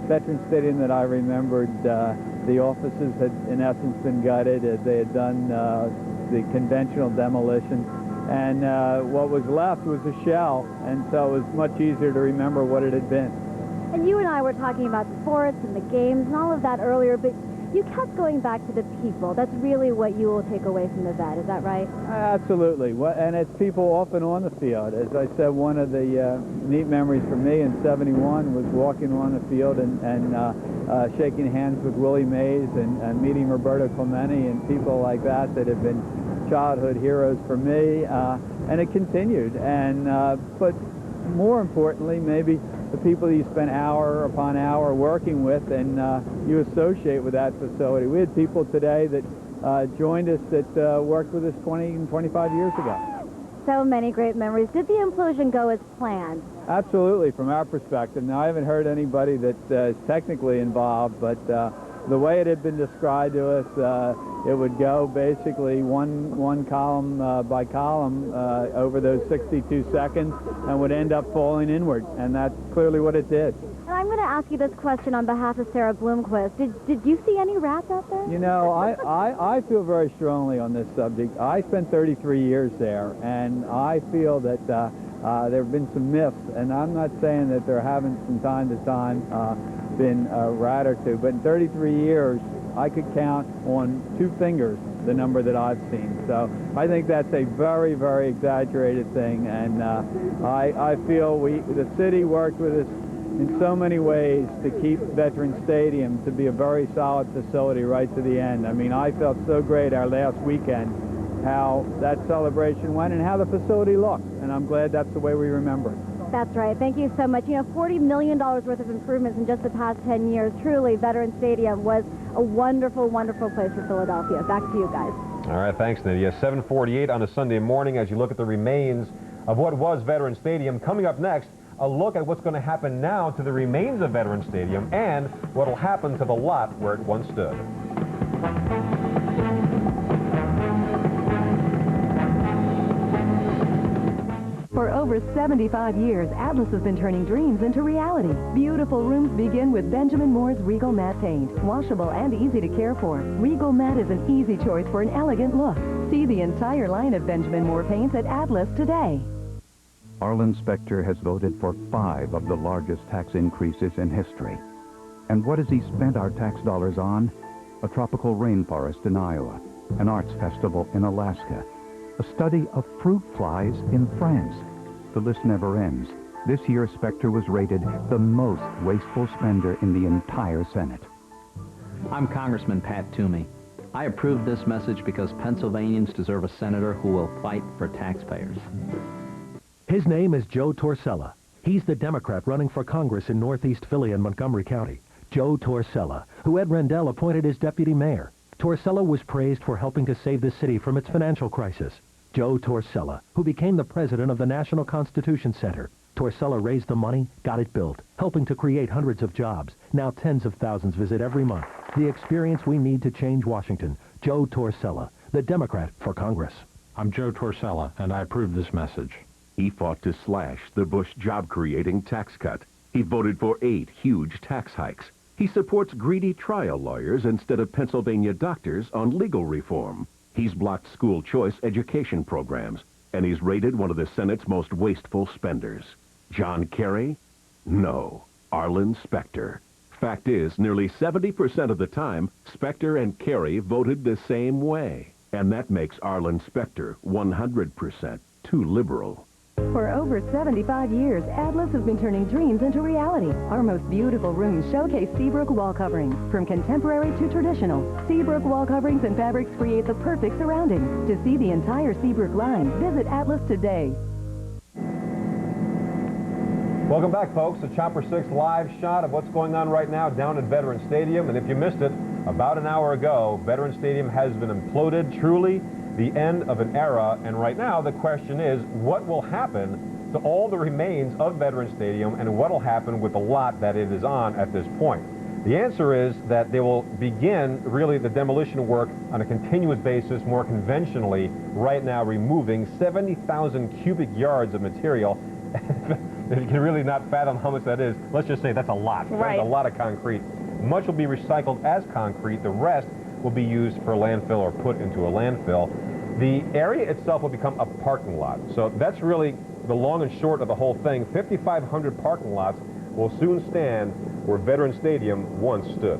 Veterans Stadium that I remembered. The offices had, in essence, been gutted. They had done the conventional demolition, and what was left was a shell, and so it was much easier to remember what it had been.
And you and I were talking about sports and the games and all of that earlier, but you kept going back to the people. That's really what you will take away from the Vet, is that right?
Absolutely, and it's people off and on the field. As I said, one of the neat memories for me in '71 was walking on the field and shaking hands with Willie Mays and meeting Roberto Clemente and people like that have been childhood heroes for me, and it continued. And but more importantly, maybe the people you spend hour upon hour working with and you associate with that facility. We had people today that joined us that worked with us 20 and 25 years ago.
So many great memories. Did the implosion go as planned?
Absolutely, from our perspective. Now, I haven't heard anybody that is technically involved, but the way it had been described to us, it would go basically one column by column over those 62 seconds and would end up falling inward, and that's clearly what it did.
And I'm going to ask you this question on behalf of Sarah Bloomquist. Did you see any rats out there?
You know, I feel very strongly on this subject. I spent 33 years there, and I feel that there have been some myths, and I'm not saying that there haven't from time to time. been a rat or two. But in 33 years, I could count on 2 fingers the number that I've seen. So I think that's a very, very exaggerated thing. And I feel the city worked with us in so many ways to keep Veterans Stadium to be a very solid facility right to the end. I mean, I felt so great our last weekend how that celebration went and how the facility looked. And I'm glad that's the way we remember it.
That's right. Thank you so much. You know, $40 million worth of improvements in just the past 10 years. Truly, Veterans Stadium was a wonderful, wonderful place for Philadelphia. Back to you guys.
All right, thanks, Nydia. 7:48 on a Sunday morning as you look at the remains of what was Veterans Stadium. Coming up next, a look at what's going to happen now to the remains of Veterans Stadium and what will happen to the lot where it once stood.
For over 75 years, Atlas has been turning dreams into reality. Beautiful rooms begin with Benjamin Moore's Regal Matte Paint. Washable and easy to care for, Regal Matte is an easy choice for an elegant look. See the entire line of Benjamin Moore paints at Atlas today.
Arlen Specter has voted for 5 of the largest tax increases in history. And what has he spent our tax dollars on? A tropical rainforest in Iowa, an arts festival in Alaska, a study of fruit flies in France. The list never ends. This year, Specter was rated the most wasteful spender in the entire Senate.
I'm Congressman Pat Toomey. I approve this message because Pennsylvanians deserve a senator who will fight for taxpayers.
His name is Joe Torsella. He's the Democrat running for Congress in Northeast Philly and Montgomery County. Joe Torsella, who Ed Rendell appointed as deputy mayor. Torsella was praised for helping to save the city from its financial crisis. Joe Torsella, who became the president of the National Constitution Center. Torsella raised the money, got it built, helping to create hundreds of jobs. Now tens of thousands visit every month. The experience we need to change Washington. Joe Torsella, the Democrat for Congress.
I'm Joe Torsella, and I approve this message. He fought to slash the Bush job-creating tax cut. He voted for 8 huge tax hikes. He supports greedy trial lawyers instead of Pennsylvania doctors on legal reform. He's blocked school choice education programs, and he's rated one of the Senate's most wasteful spenders. John Kerry? No. Arlen Specter. Fact is, nearly 70% of the time, Specter and Kerry voted the same way. And that makes Arlen Specter 100% too liberal.
For over 75 years, Atlas has been turning dreams into reality. Our most beautiful rooms showcase Seabrook wall coverings. From contemporary to traditional, Seabrook wall coverings and fabrics create the perfect surroundings. To see the entire Seabrook line, visit Atlas today.
Welcome back, folks. The Ch6 live shot of what's going on right now down at Veterans Stadium. And if you missed it, about an hour ago, Veterans Stadium has been imploded. Truly the end of an era. And right now, the question is, what will happen to all the remains of Veterans Stadium and what will happen with the lot that it is on at this point? The answer is that they will begin really the demolition work on a continuous basis, more conventionally, right now removing 70,000 cubic yards of material. You can really not fathom how much that is. Let's just say that's a lot.
Right.
That's a lot of concrete. Much will be recycled as concrete. The rest will be used for landfill or put into a landfill. The area itself will become a parking lot. So that's really the long and short of the whole thing. 5,500 parking lots will soon stand where Veterans Stadium once stood.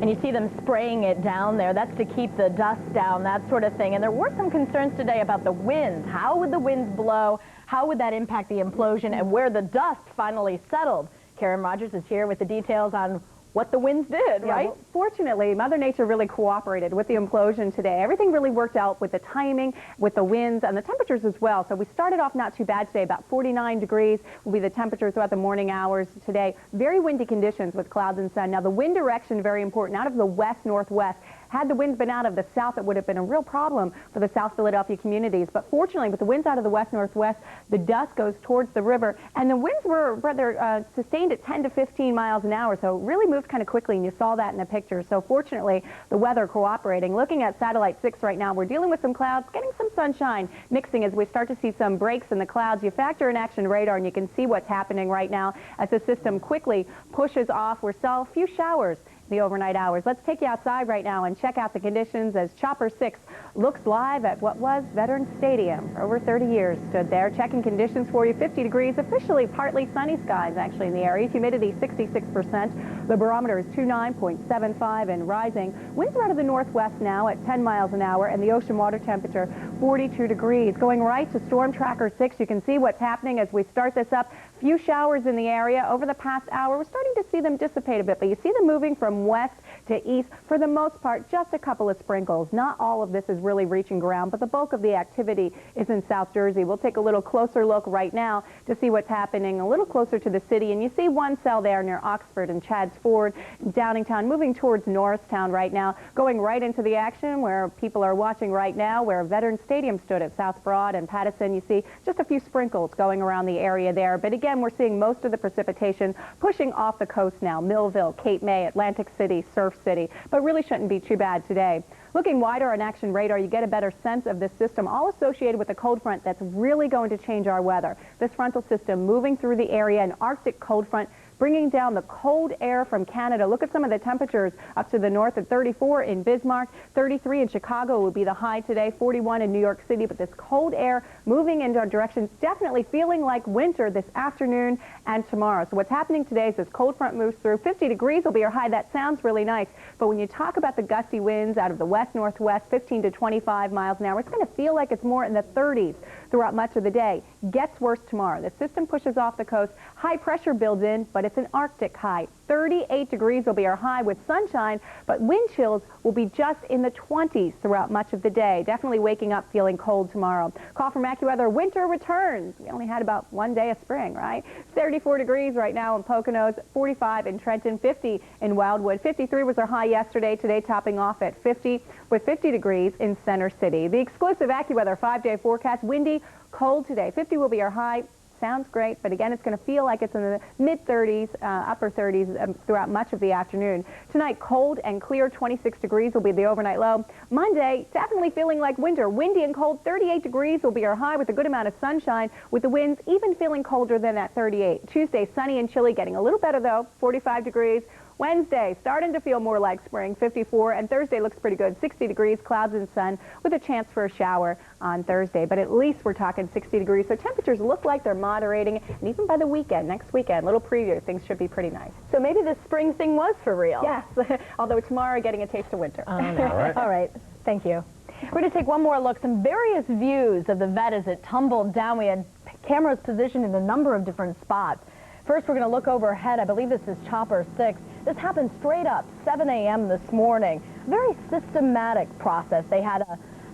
And you see them spraying it down there. That's to keep the dust down, that sort of thing. And there were some concerns today about the winds. How would the winds blow? How would that impact the implosion and where the dust finally settled? Karen Rogers is here with the details on what the winds did, right?
Well, fortunately, Mother Nature really cooperated with the implosion today. Everything really worked out with the timing, with the winds, and the temperatures as well. So we started off not too bad today. About 49 degrees will be the temperature throughout the morning hours today. Very windy conditions with clouds and sun. Now, the wind direction, very important, out of the west-northwest. Had the winds been out of the south, it would have been a real problem for the South Philadelphia communities. But fortunately, with the winds out of the west-northwest, the dust goes towards the river. And the winds were rather sustained at 10 to 15 miles an hour. So it really moved kind of quickly, and you saw that in the picture. So fortunately, the weather cooperating. Looking at satellite 6 right now, we're dealing with some clouds, getting some sunshine mixing as we start to see some breaks in the clouds. You factor in action radar, and you can see what's happening right now as the system quickly pushes off. We saw a few showers the overnight hours. Let's take you outside right now and check out the conditions as Ch6 looks live at what was Veterans Stadium. For over 30 years stood there. Checking conditions for you, 50 degrees, officially partly sunny skies actually in the area. Humidity 66%. The barometer is 29.75 and rising. Winds are out of the northwest now at 10 miles an hour, and the ocean water temperature 42 degrees. Going right to Storm Tracker 6, you can see what's happening as we start this up. Few showers in the area over the past hour. We're starting to see them dissipate a bit, but you see them moving from west to east. For the most part, just a couple of sprinkles. Not all of this is really reaching ground, but the bulk of the activity is in South Jersey. We'll take a little closer look right now to see what's happening a little closer to the city. And you see one cell there near Oxford and Chadds Ford, Downingtown, moving towards Norristown right now, going right into the action where people are watching right now, where Veterans Stadium stood at South Broad and Pattison. You see just a few sprinkles going around the area there. But again, we're seeing most of the precipitation pushing off the coast now. Millville, Cape May, Atlantic City, Surf City, but really shouldn't be too bad today. Looking wider on action radar, you get a better sense of this system, all associated with a cold front that's really going to change our weather. This frontal system moving through the area, an Arctic cold front, bringing down the cold air from Canada. Look at some of the temperatures up to the north at 34 in Bismarck, 33 in Chicago would be the high today, 41 in New York City. But this cold air moving into our direction, definitely feeling like winter this afternoon and tomorrow. So what's happening today is this cold front moves through. 50 degrees will be your high. That sounds really nice. But when you talk about the gusty winds out of the west-northwest, 15 to 25 miles an hour, it's going to feel like it's more in the 30s throughout much of the day. Gets worse tomorrow. The system pushes off the coast. High pressure builds in, but it's an Arctic high. 38 degrees will be our high with sunshine, but wind chills will be just in the 20s throughout much of the day. Definitely waking up feeling cold tomorrow. Call from AccuWeather, winter returns. We only had about one day of spring, right? 34 degrees right now in Poconos, 45 in Trenton, 50 in Wildwood. 53 was our high yesterday, today topping off at 50 with 50 degrees in Center City. The exclusive AccuWeather 5-day forecast, windy, cold today. 50 will be our high. Sounds great, but again, it's going to feel like it's in the mid-30s, upper 30s throughout much of the afternoon. Tonight, cold and clear, 26 degrees will be the overnight low. Monday, definitely feeling like winter. Windy and cold, 38 degrees will be our high with a good amount of sunshine, with the winds even feeling colder than that 38. Tuesday, sunny and chilly, getting a little better though, 45 degrees. Wednesday, starting to feel more like spring, 54, and Thursday looks pretty good, 60 degrees, clouds and sun, with a chance for a shower on Thursday. But at least we're talking 60 degrees, so temperatures look like they're moderating, and even by the weekend, next weekend, little preview, things should be pretty nice.
So maybe this spring thing was for real.
Yes, although tomorrow getting a taste of winter.
Oh, no. All right, thank you. We're going to take one more look, some various views of the vet as it tumbled down. We had cameras positioned in a number of different spots. First, we're going to look overhead. I believe this is Chopper 6. This happened straight up, 7 a.m. this morning. Very systematic process. They had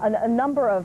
a number of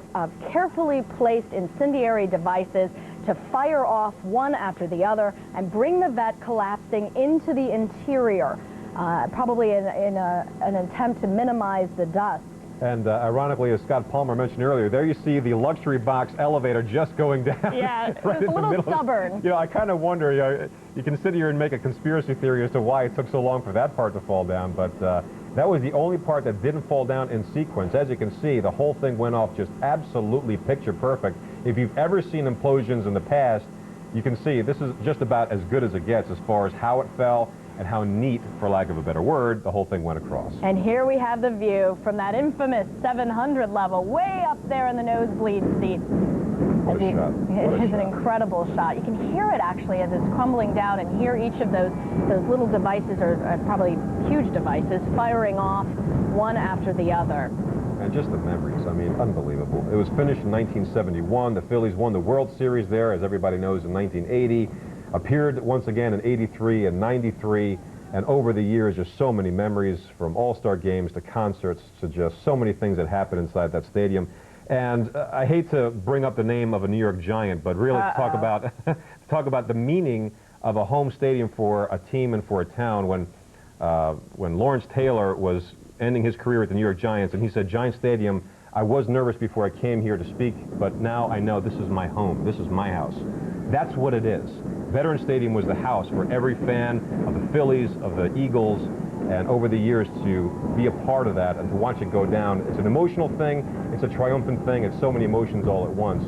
carefully placed incendiary devices to fire off one after the other and bring the vet collapsing into the interior, probably in an attempt to minimize the dust.
And ironically, as Scott Palmer mentioned earlier, there you see the luxury box elevator just going down.
Yeah,
right
it's a little stubborn.
You know, I kind of wonder, you can sit here and make a conspiracy theory as to why it took so long for that part to fall down, but that was the only part that didn't fall down in sequence. As you can see, the whole thing went off just absolutely picture perfect. If you've ever seen implosions in the past, you can see this is just about as good as it gets as far as how it fell and how neat, for lack of a better word, the whole thing went across.
And here we have the view from that infamous 700 level, way up there in the nosebleed seat.
What a shot.
It is an incredible shot. You can hear it actually as it's crumbling down and hear each of those little devices, or probably huge devices, firing off one after the other.
And just the memories, I mean, unbelievable. It was finished in 1971. The Phillies won the World Series there, as everybody knows, in 1980. Appeared once again in 83 and 93, and over the years, just so many memories, from all-star games to concerts to just so many things that happened inside that stadium. And I hate to bring up the name of a New York Giant, but really to talk about the meaning of a home stadium for a team and for a town. When Lawrence Taylor was ending his career at the New York Giants, and he said, "Giant Stadium, I was nervous before I came here to speak, but now I know this is my home. This is my house." That's what it is. Veterans Stadium was the house for every fan of the Phillies, of the Eagles, and over the years to be a part of that and to watch it go down. It's an emotional thing. It's a triumphant thing. It's so many emotions all at once.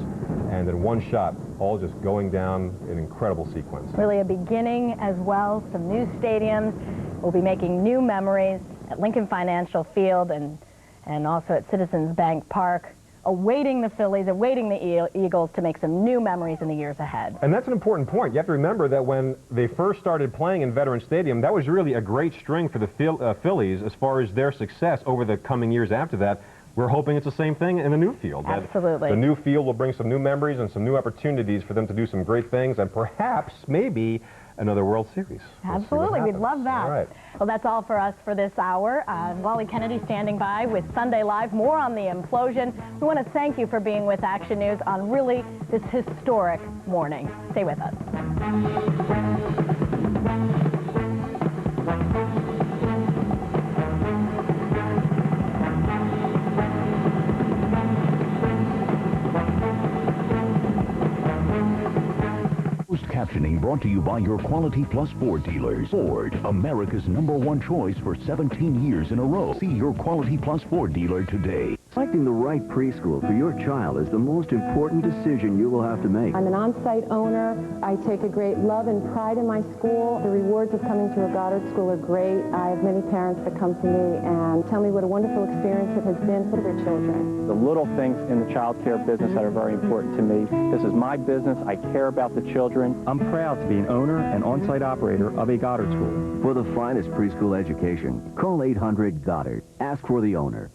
And in one shot, all just going down in incredible sequence.
Really a beginning as well. Some new stadiums will be making new memories at Lincoln Financial Field and also at Citizens Bank Park, awaiting the Phillies, awaiting the Eagles to make some new memories in the years ahead.
And that's an important point. You have to remember that when they first started playing in Veterans Stadium, that was really a great string for the Phillies as far as their success over the coming years after that. We're hoping it's the same thing in the new field.
Absolutely.
The new field will bring some new memories and some new opportunities for them to do some great things and perhaps, maybe, another World Series.
Absolutely. We'd love that.
All right.
Well, that's all for us for this hour. Wally Kennedy standing by with Sunday Live. More on the implosion. We want to thank you for being with Action News on really this historic morning. Stay with us.
Captioning brought to you by your Quality Plus Ford dealers. Ford, America's #1 choice for 17 years in a row. See your Quality Plus Ford dealer today.
Selecting the right preschool for your child is the most important decision you will have to make.
I'm an on-site owner. I take a great love and pride in my school. The rewards of coming to a Goddard school are great. I have many parents that come to me and tell me what a wonderful experience it has been for their children.
The little things in the child care business that are very important to me. This is my business. I care about the children. I'm proud to be an owner and on-site operator of a Goddard school.
For the finest preschool education, call 800-GODDARD. Ask for the owner.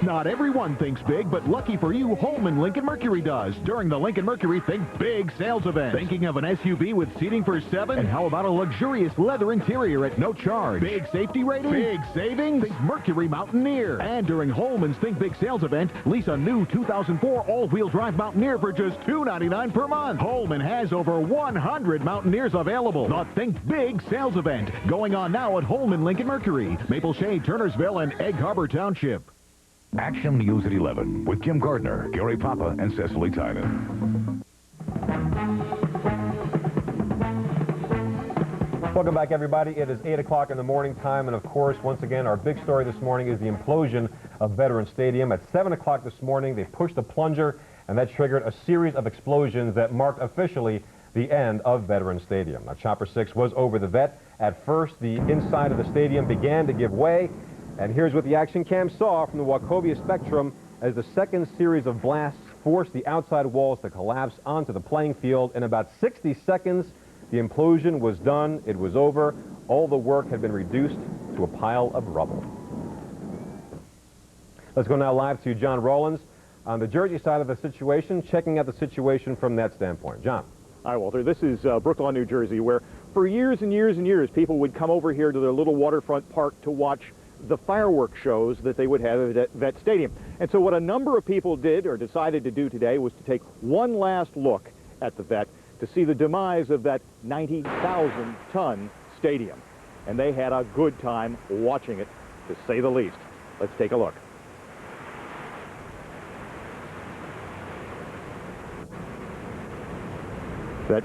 Not everyone thinks big, but lucky for you, Holman Lincoln Mercury does. During the Lincoln Mercury Think Big sales event. Thinking of an SUV with seating for 7? And how about a luxurious leather interior at no charge? Big safety rating? Big savings? Think Mercury Mountaineer. And during Holman's Think Big sales event, lease a new 2004 all-wheel drive Mountaineer for just $299 per month. Holman has over 100 Mountaineers available. The Think Big sales event going on now at Holman Lincoln Mercury, Maple Shade, Turnersville, and Egg Harbor Township.
Action News at 11 with Kim Gardner, Gary Papa, and Cecily Tynan.
Welcome back, everybody. It is 8 o'clock in the morning time, and of course, once again, our big story this morning is the implosion of Veterans Stadium. At 7 o'clock this morning, they pushed the plunger, and that triggered a series of explosions that marked officially the end of Veterans Stadium. Now, Ch6 was over the vet. At first, the inside of the stadium began to give way. And here's what the action cam saw from the Wachovia Spectrum as the second series of blasts forced the outside walls to collapse onto the playing field. In about 60 seconds, the implosion was done. It was over. All the work had been reduced to a pile of rubble. Let's go now live to John Rollins on the Jersey side of the situation, checking out the situation from that standpoint. John.
Hi, Walter. This is Brooklawn, New Jersey, where for years and years and years, people would come over here to their little waterfront park to watch the fireworks shows that they would have at Vet Stadium. And so what a number of people did or decided to do today was to take one last look at the Vet to see the demise of that 90,000-ton stadium. And they had a good time watching it, to say the least. Let's take a look. That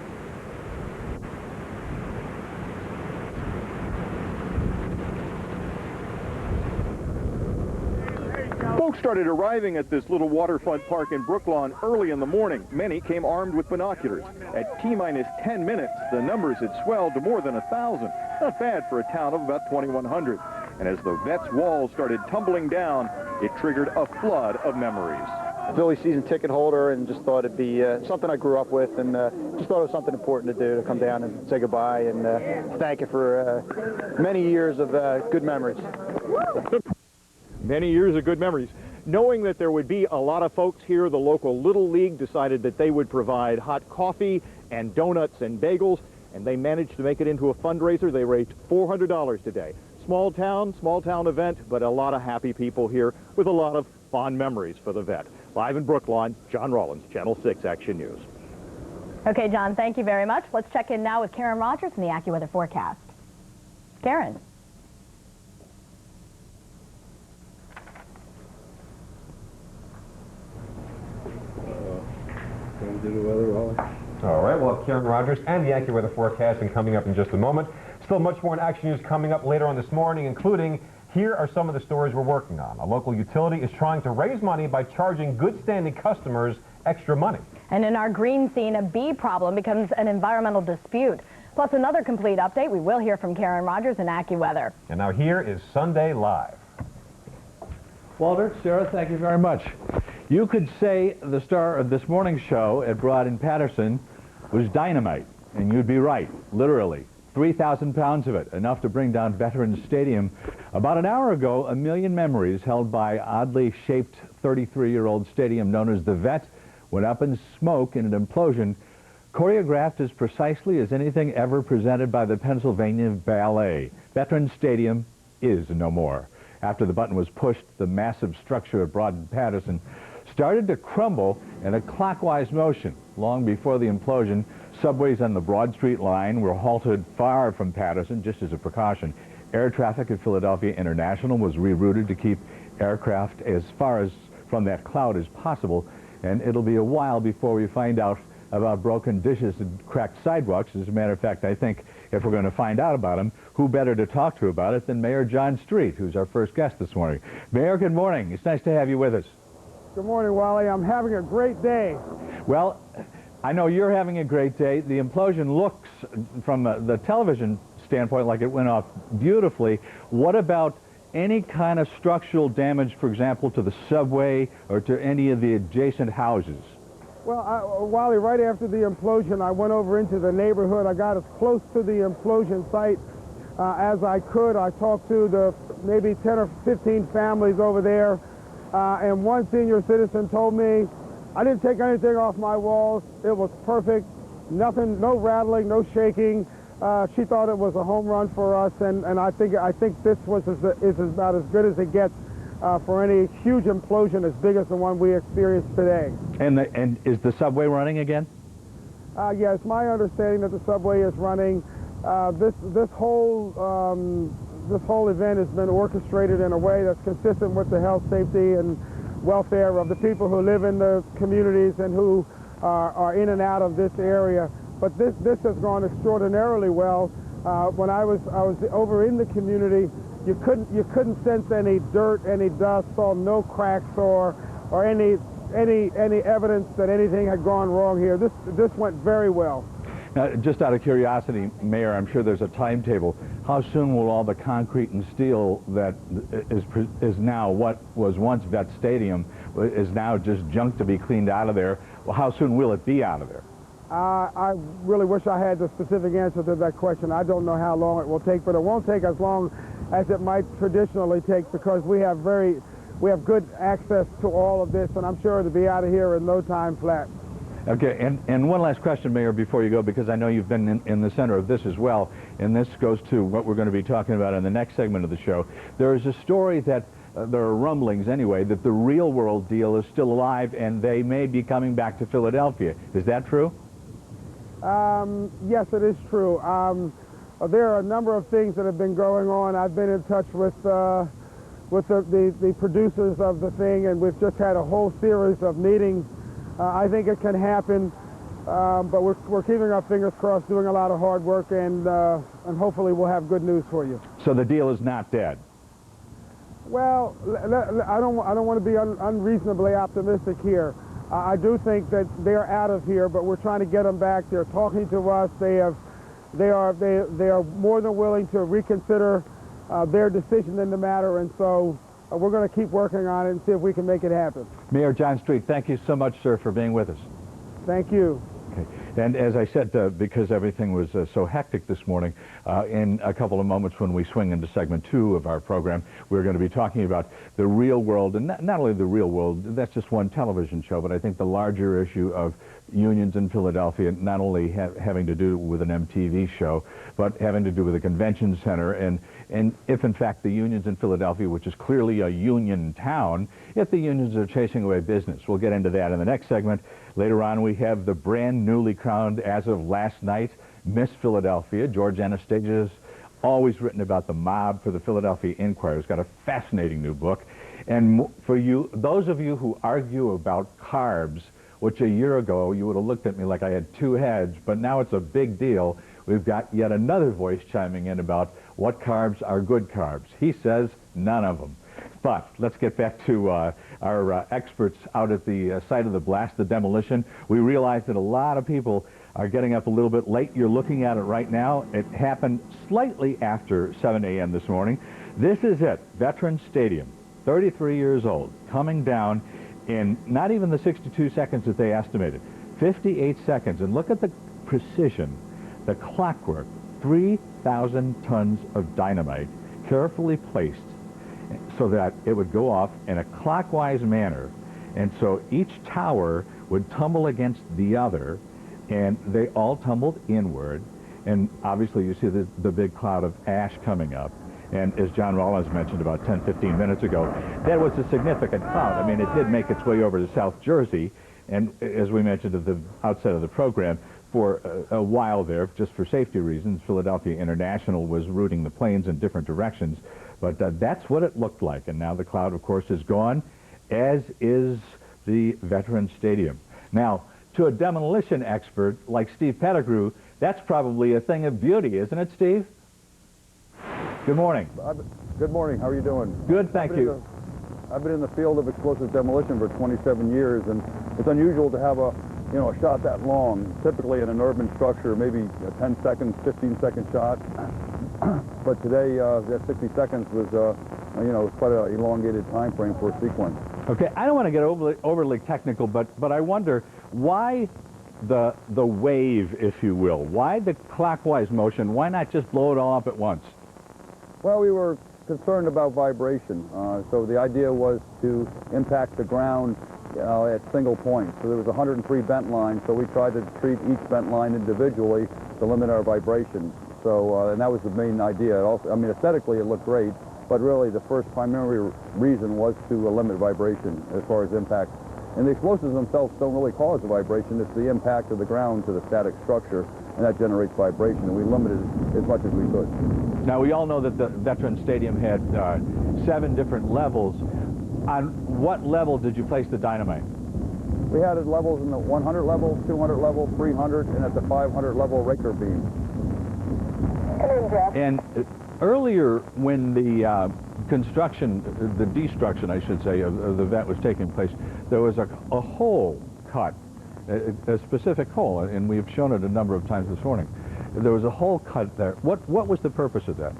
Folks started arriving at this little waterfront park in Brooklawn early in the morning. Many came armed with binoculars. At T-minus 10 minutes, the numbers had swelled to more than 1,000. Not bad for a town of about 2,100. And as the Vet's walls started tumbling down, it triggered a flood of memories.
Philly season ticket holder, and just thought it'd be something I grew up with, and just thought it was something important to do, to come down and say goodbye and thank you for many years of good memories.
Many years of good memories. Knowing that there would be a lot of folks here, the local Little League decided that they would provide hot coffee and donuts and bagels, and they managed to make it into a fundraiser. They raised $400 today. Small town event, but a lot of happy people here with a lot of fond memories for the Vet. Live in Brooklawn, John Rollins, Channel 6 Action News.
Okay, John, thank you very much. Let's check in now with Karen Rogers in the AccuWeather forecast. Karen.
Do the weather, Wally?
All right, well, Karen Rogers and the AccuWeather forecasting coming up in just a moment. Still much more in Action News coming up later on this morning, including here are some of the stories we're working on. A local utility is trying to raise money by charging good-standing customers extra money.
And in our green scene, a bee problem becomes an environmental dispute. Plus another complete update. We will hear from Karen Rogers in AccuWeather.
And now here is Sunday Live.
Walter, Sarah, thank you very much. You could say the star of this morning's show at Broad and Patterson was dynamite, and you'd be right, literally. 3,000 pounds of it, enough to bring down Veterans Stadium. About an hour ago, a million memories held by oddly shaped 33-year-old stadium known as the Vet went up in smoke in an implosion, choreographed as precisely as anything ever presented by the Pennsylvania Ballet. Veterans Stadium is no more. After the button was pushed, the massive structure at Broad and Patterson started to crumble in a clockwise motion. Long before the implosion, subways on the Broad Street line were halted far from Patterson, just as a precaution. Air traffic at Philadelphia International was rerouted to keep aircraft as far as from that cloud as possible, and it'll be a while before we find out about broken dishes and cracked sidewalks. As a matter of fact, I think if we're going to find out about them, who better to talk to about it than Mayor John Street, who's our first guest this morning. Mayor, good morning. It's nice to have you with us.
Good morning, Wally. I'm having a great day.
Well, I know you're having a great day. The implosion looks, from the television standpoint, like it went off beautifully. What about any kind of structural damage, for example, to the subway or to any of the adjacent houses?
Well, Wally, right after the implosion, I went over into the neighborhood. I got as close to the implosion site as I could. I talked to the maybe 10 or 15 families over there. And one senior citizen told me, I didn't take anything off my walls. It was perfect. Nothing, no rattling, no shaking. She thought it was a home run for us, and I think this is about as good as it gets for any huge implosion as big as the one we experienced today.
And is the subway running again?
Yes, my understanding that the subway is running. This whole event has been orchestrated in a way that's consistent with the health, safety, and welfare of the people who live in the communities and who are in and out of this area. But this has gone extraordinarily well. When I was over in the community, you couldn't sense any dirt, any dust, saw no cracks or any evidence that anything had gone wrong here. This went very well.
Now, just out of curiosity, Mayor, I'm sure there's a timetable. How soon will all the concrete and steel that is now what was once Vet Stadium is now just junk to be cleaned out of there? Well, how soon will it be out of there?
I really wish I had the specific answer to that question. I don't know how long it will take, but it won't take as long as it might traditionally take because we have good access to all of this, and I'm sure it'll be out of here in no time flat.
Okay, and one last question, Mayor, before you go, because I know you've been in the center of this as well, and this goes to what we're going to be talking about in the next segment of the show. There is a story that, there are rumblings anyway, that the Real World deal is still alive and they may be coming back to Philadelphia. Is that true?
Yes, it is true. There are a number of things that have been going on. I've been in touch with the producers of the thing, and we've just had a whole series of meetings. I think it can happen, but we're keeping our fingers crossed, doing a lot of hard work, and hopefully we'll have good news for you.
So the deal is not dead?
Well, I don't want to be unreasonably optimistic here. I do think that they're out of here, but we're trying to get them back. They're talking to us. They are more than willing to reconsider their decision in the matter, and so we're going to keep working on it and see if we can make it happen.
Mayor John Street, thank you so much, sir, for being with us.
Thank you.
Okay. And as I said, because everything was so hectic this morning, in a couple of moments when we swing into segment 2 of our program, we're going to be talking about the real world, and not only the real world, that's just one television show, but I think the larger issue of unions in Philadelphia, not only having to do with an MTV show, but having to do with a convention center, and if in fact the unions in Philadelphia, which is clearly a union town, if the unions are chasing away business. We'll get into that in the next segment. Later on, we have the brand newly crowned, as of last night, Miss Philadelphia. George Anastasia's always written about the mob for the Philadelphia Inquirer. He's got a fascinating new book. And for you, those of you who argue about carbs, which a year ago you would have looked at me like I had two heads, but now it's a big deal. We've got yet another voice chiming in about what carbs are good carbs. He says none of them. But let's get back to our experts out at the site of the blast, the demolition. We realize that a lot of people
are getting up a little bit late. You're looking at it right now. It happened slightly after 7 a.m. this morning. This is it, Veterans Stadium, 33 years old, coming down in not even the 62 seconds that they estimated, 58 seconds. And look at the precision, the clockwork, 3,000 tons of dynamite carefully placed so that it would go off in a clockwise manner. And so each tower would tumble against the other, and they all tumbled inward. And obviously you see the big cloud of ash coming up. And as John Rollins mentioned about 10, 15 minutes ago, that was a significant cloud. I mean, it did make its way over to South Jersey, and as we mentioned at the outset of the program, for a while there, just for safety reasons, Philadelphia International was routing the planes in different directions. But that's what it looked like. And now the cloud, of course, is gone, as is the Veterans Stadium. Now, to a demolition expert like Steve Pettigrew, that's probably a thing of beauty, isn't it, Steve? Good morning.
Good morning. How are you doing?
Good, thank you.
I've been in the field of explosive demolition for 27 years, and it's unusual to have a shot that long. Typically in an urban structure, maybe a 10-second, 15-second shot. But today, that 60 seconds was, quite an elongated time frame for a sequence.
Okay, I don't want to get overly technical, but I wonder why the wave, if you will. Why the clockwise motion? Why not just blow it all up at once?
Well, we were concerned about vibration. So the idea was to impact the ground at single points. So there was 103 bent lines, so we tried to treat each bent line individually to limit our vibration. So, and that was the main idea. Also, I mean, aesthetically it looked great, but really the first primary reason was to limit vibration as far as impact. And the explosives themselves don't really cause the vibration. It's the impact of the ground to the static structure, and that generates vibration, and we limited it as much as we could.
Now, we all know that the Veterans Stadium had 7 different levels. On what level did you place the dynamite?
We had it levels in the 100 level, 200 level, 300, and at the 500 level raker beam.
And earlier, when the construction, the destruction, I should say, of the vet was taking place, there was a hole cut, a specific hole, and we've shown it a number of times this morning. There was a hole cut there. What was the purpose of that?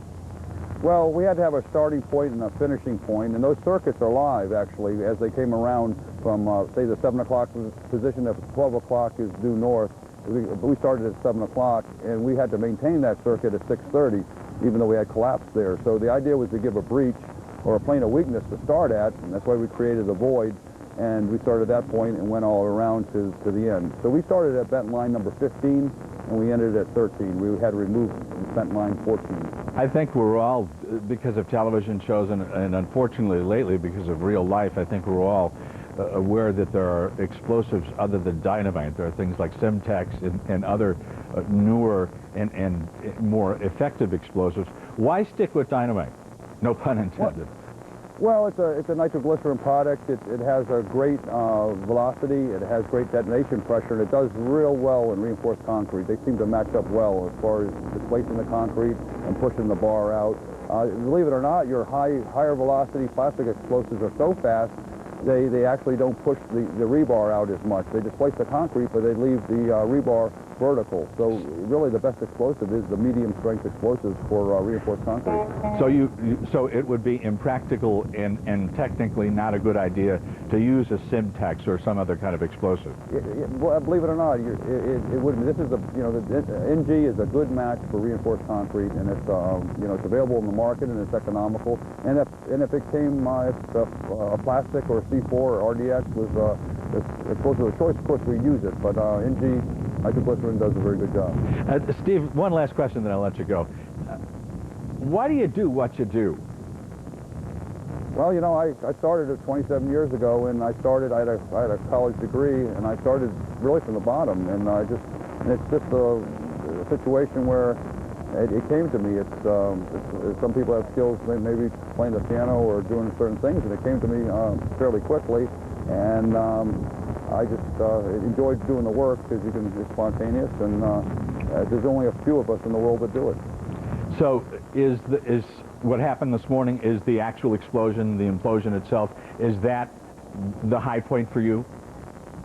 Well, we had to have a starting point and a finishing point, and those circuits are live, actually, as they came around from, say, the 7 o'clock position. If 12 o'clock is due north, we started at 7 o'clock, and we had to maintain that circuit at 6:30, even though we had collapse there. So the idea was to give a breach or a plane of weakness to start at, and that's why we created a void, and we started at that point and went all around to the end. So we started at bent line number 15, and we ended at 13. We had to remove bent line 14.
I think we're all, because of television shows and unfortunately lately because of real life, I think we're all aware that there are explosives other than dynamite. There are things like Semtex and other newer and more effective explosives. Why stick with dynamite? No pun intended.
Well, it's a nitroglycerin product. It has a great velocity. It has great detonation pressure, and it does real well in reinforced concrete. They seem to match up well as far as displacing the concrete and pushing the bar out. Believe it or not, your higher velocity plastic explosives are so fast, they actually don't push the rebar out as much. They displace the concrete, but they leave the rebar vertical. So really the best explosive is the medium strength explosives for reinforced concrete.
So it would be impractical and technically not a good idea to use a Semtex or some other kind of explosive.
Well, believe it or not, it wouldn't. This is the NG is a good match for reinforced concrete, and it's it's available in the market and it's economical. And if it came if a plastic or C4 or RDX was explosive of choice, of course we use it. But NG nitroglycerin does a very good job.
Steve, one last question, then I'll let you go. Why do you do what you do?
Well, I started it 27 years ago, and I had a college degree, and I started really from the bottom, and it's just a situation where it came to me. It's some people have skills, maybe playing the piano or doing certain things, and it came to me fairly quickly, and I just enjoyed doing the work because it's spontaneous, and there's only a few of us in the world that do it.
So is what happened this morning, is the actual explosion, the implosion itself, is that the high point for you?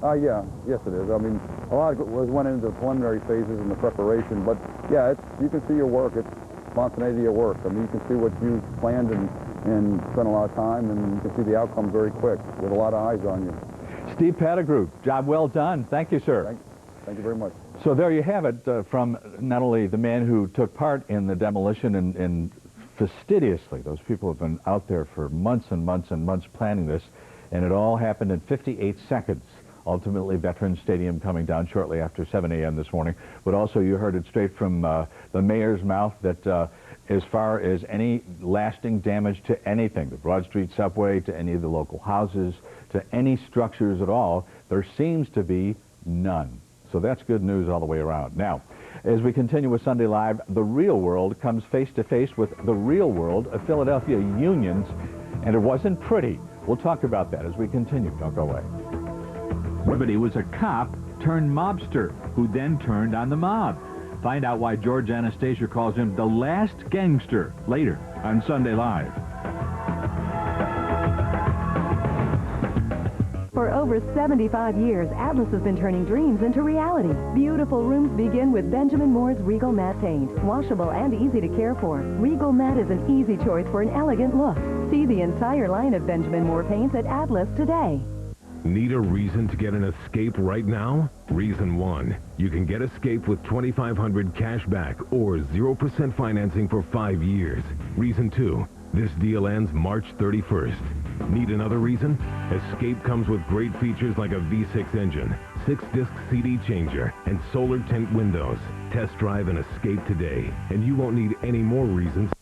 Yeah, yes it is. I mean, a lot of it went into the preliminary phases and the preparation, but yeah, you can see your work. It's spontaneity of work. I mean, you can see what you planned and spent a lot of time, and you can see the outcome very quick with a lot of eyes on you.
Steve Pettigrew, job well done. Thank you, sir.
Thank you very much.
So there you have it from not only the man who took part in the demolition and fastidiously, those people have been out there for months and months and months planning this, and it all happened in 58 seconds. Ultimately, Veterans Stadium coming down shortly after 7 a.m. this morning. But also, you heard it straight from the mayor's mouth that as far as any lasting damage to anything, the Broad Street subway, to any of the local houses, to any structures at all, there seems to be none. So that's good news all the way around. Now, as we continue with Sunday Live, the real world comes face to face with the real world of Philadelphia unions, and it wasn't pretty. We'll talk about that as we continue. Don't go away.
Everybody was a cop turned mobster who then turned on the mob. Find out why George Anastasia calls him the last gangster later on Sunday Live.
For over 75 years, Atlas has been turning dreams into reality. Beautiful rooms begin with Benjamin Moore's Regal Matte Paint. Washable and easy to care for, Regal Matte is an easy choice for an elegant look. See the entire line of Benjamin Moore paints at Atlas today.
Need a reason to get an Escape right now? Reason 1. You can get Escape with $2,500 cash back or 0% financing for 5 years. Reason 2. This deal ends March 31st. Need another reason? Escape comes with great features like a V6 engine, 6-disc CD changer, and solar tint windows. Test drive an Escape today, and you won't need any more reasons.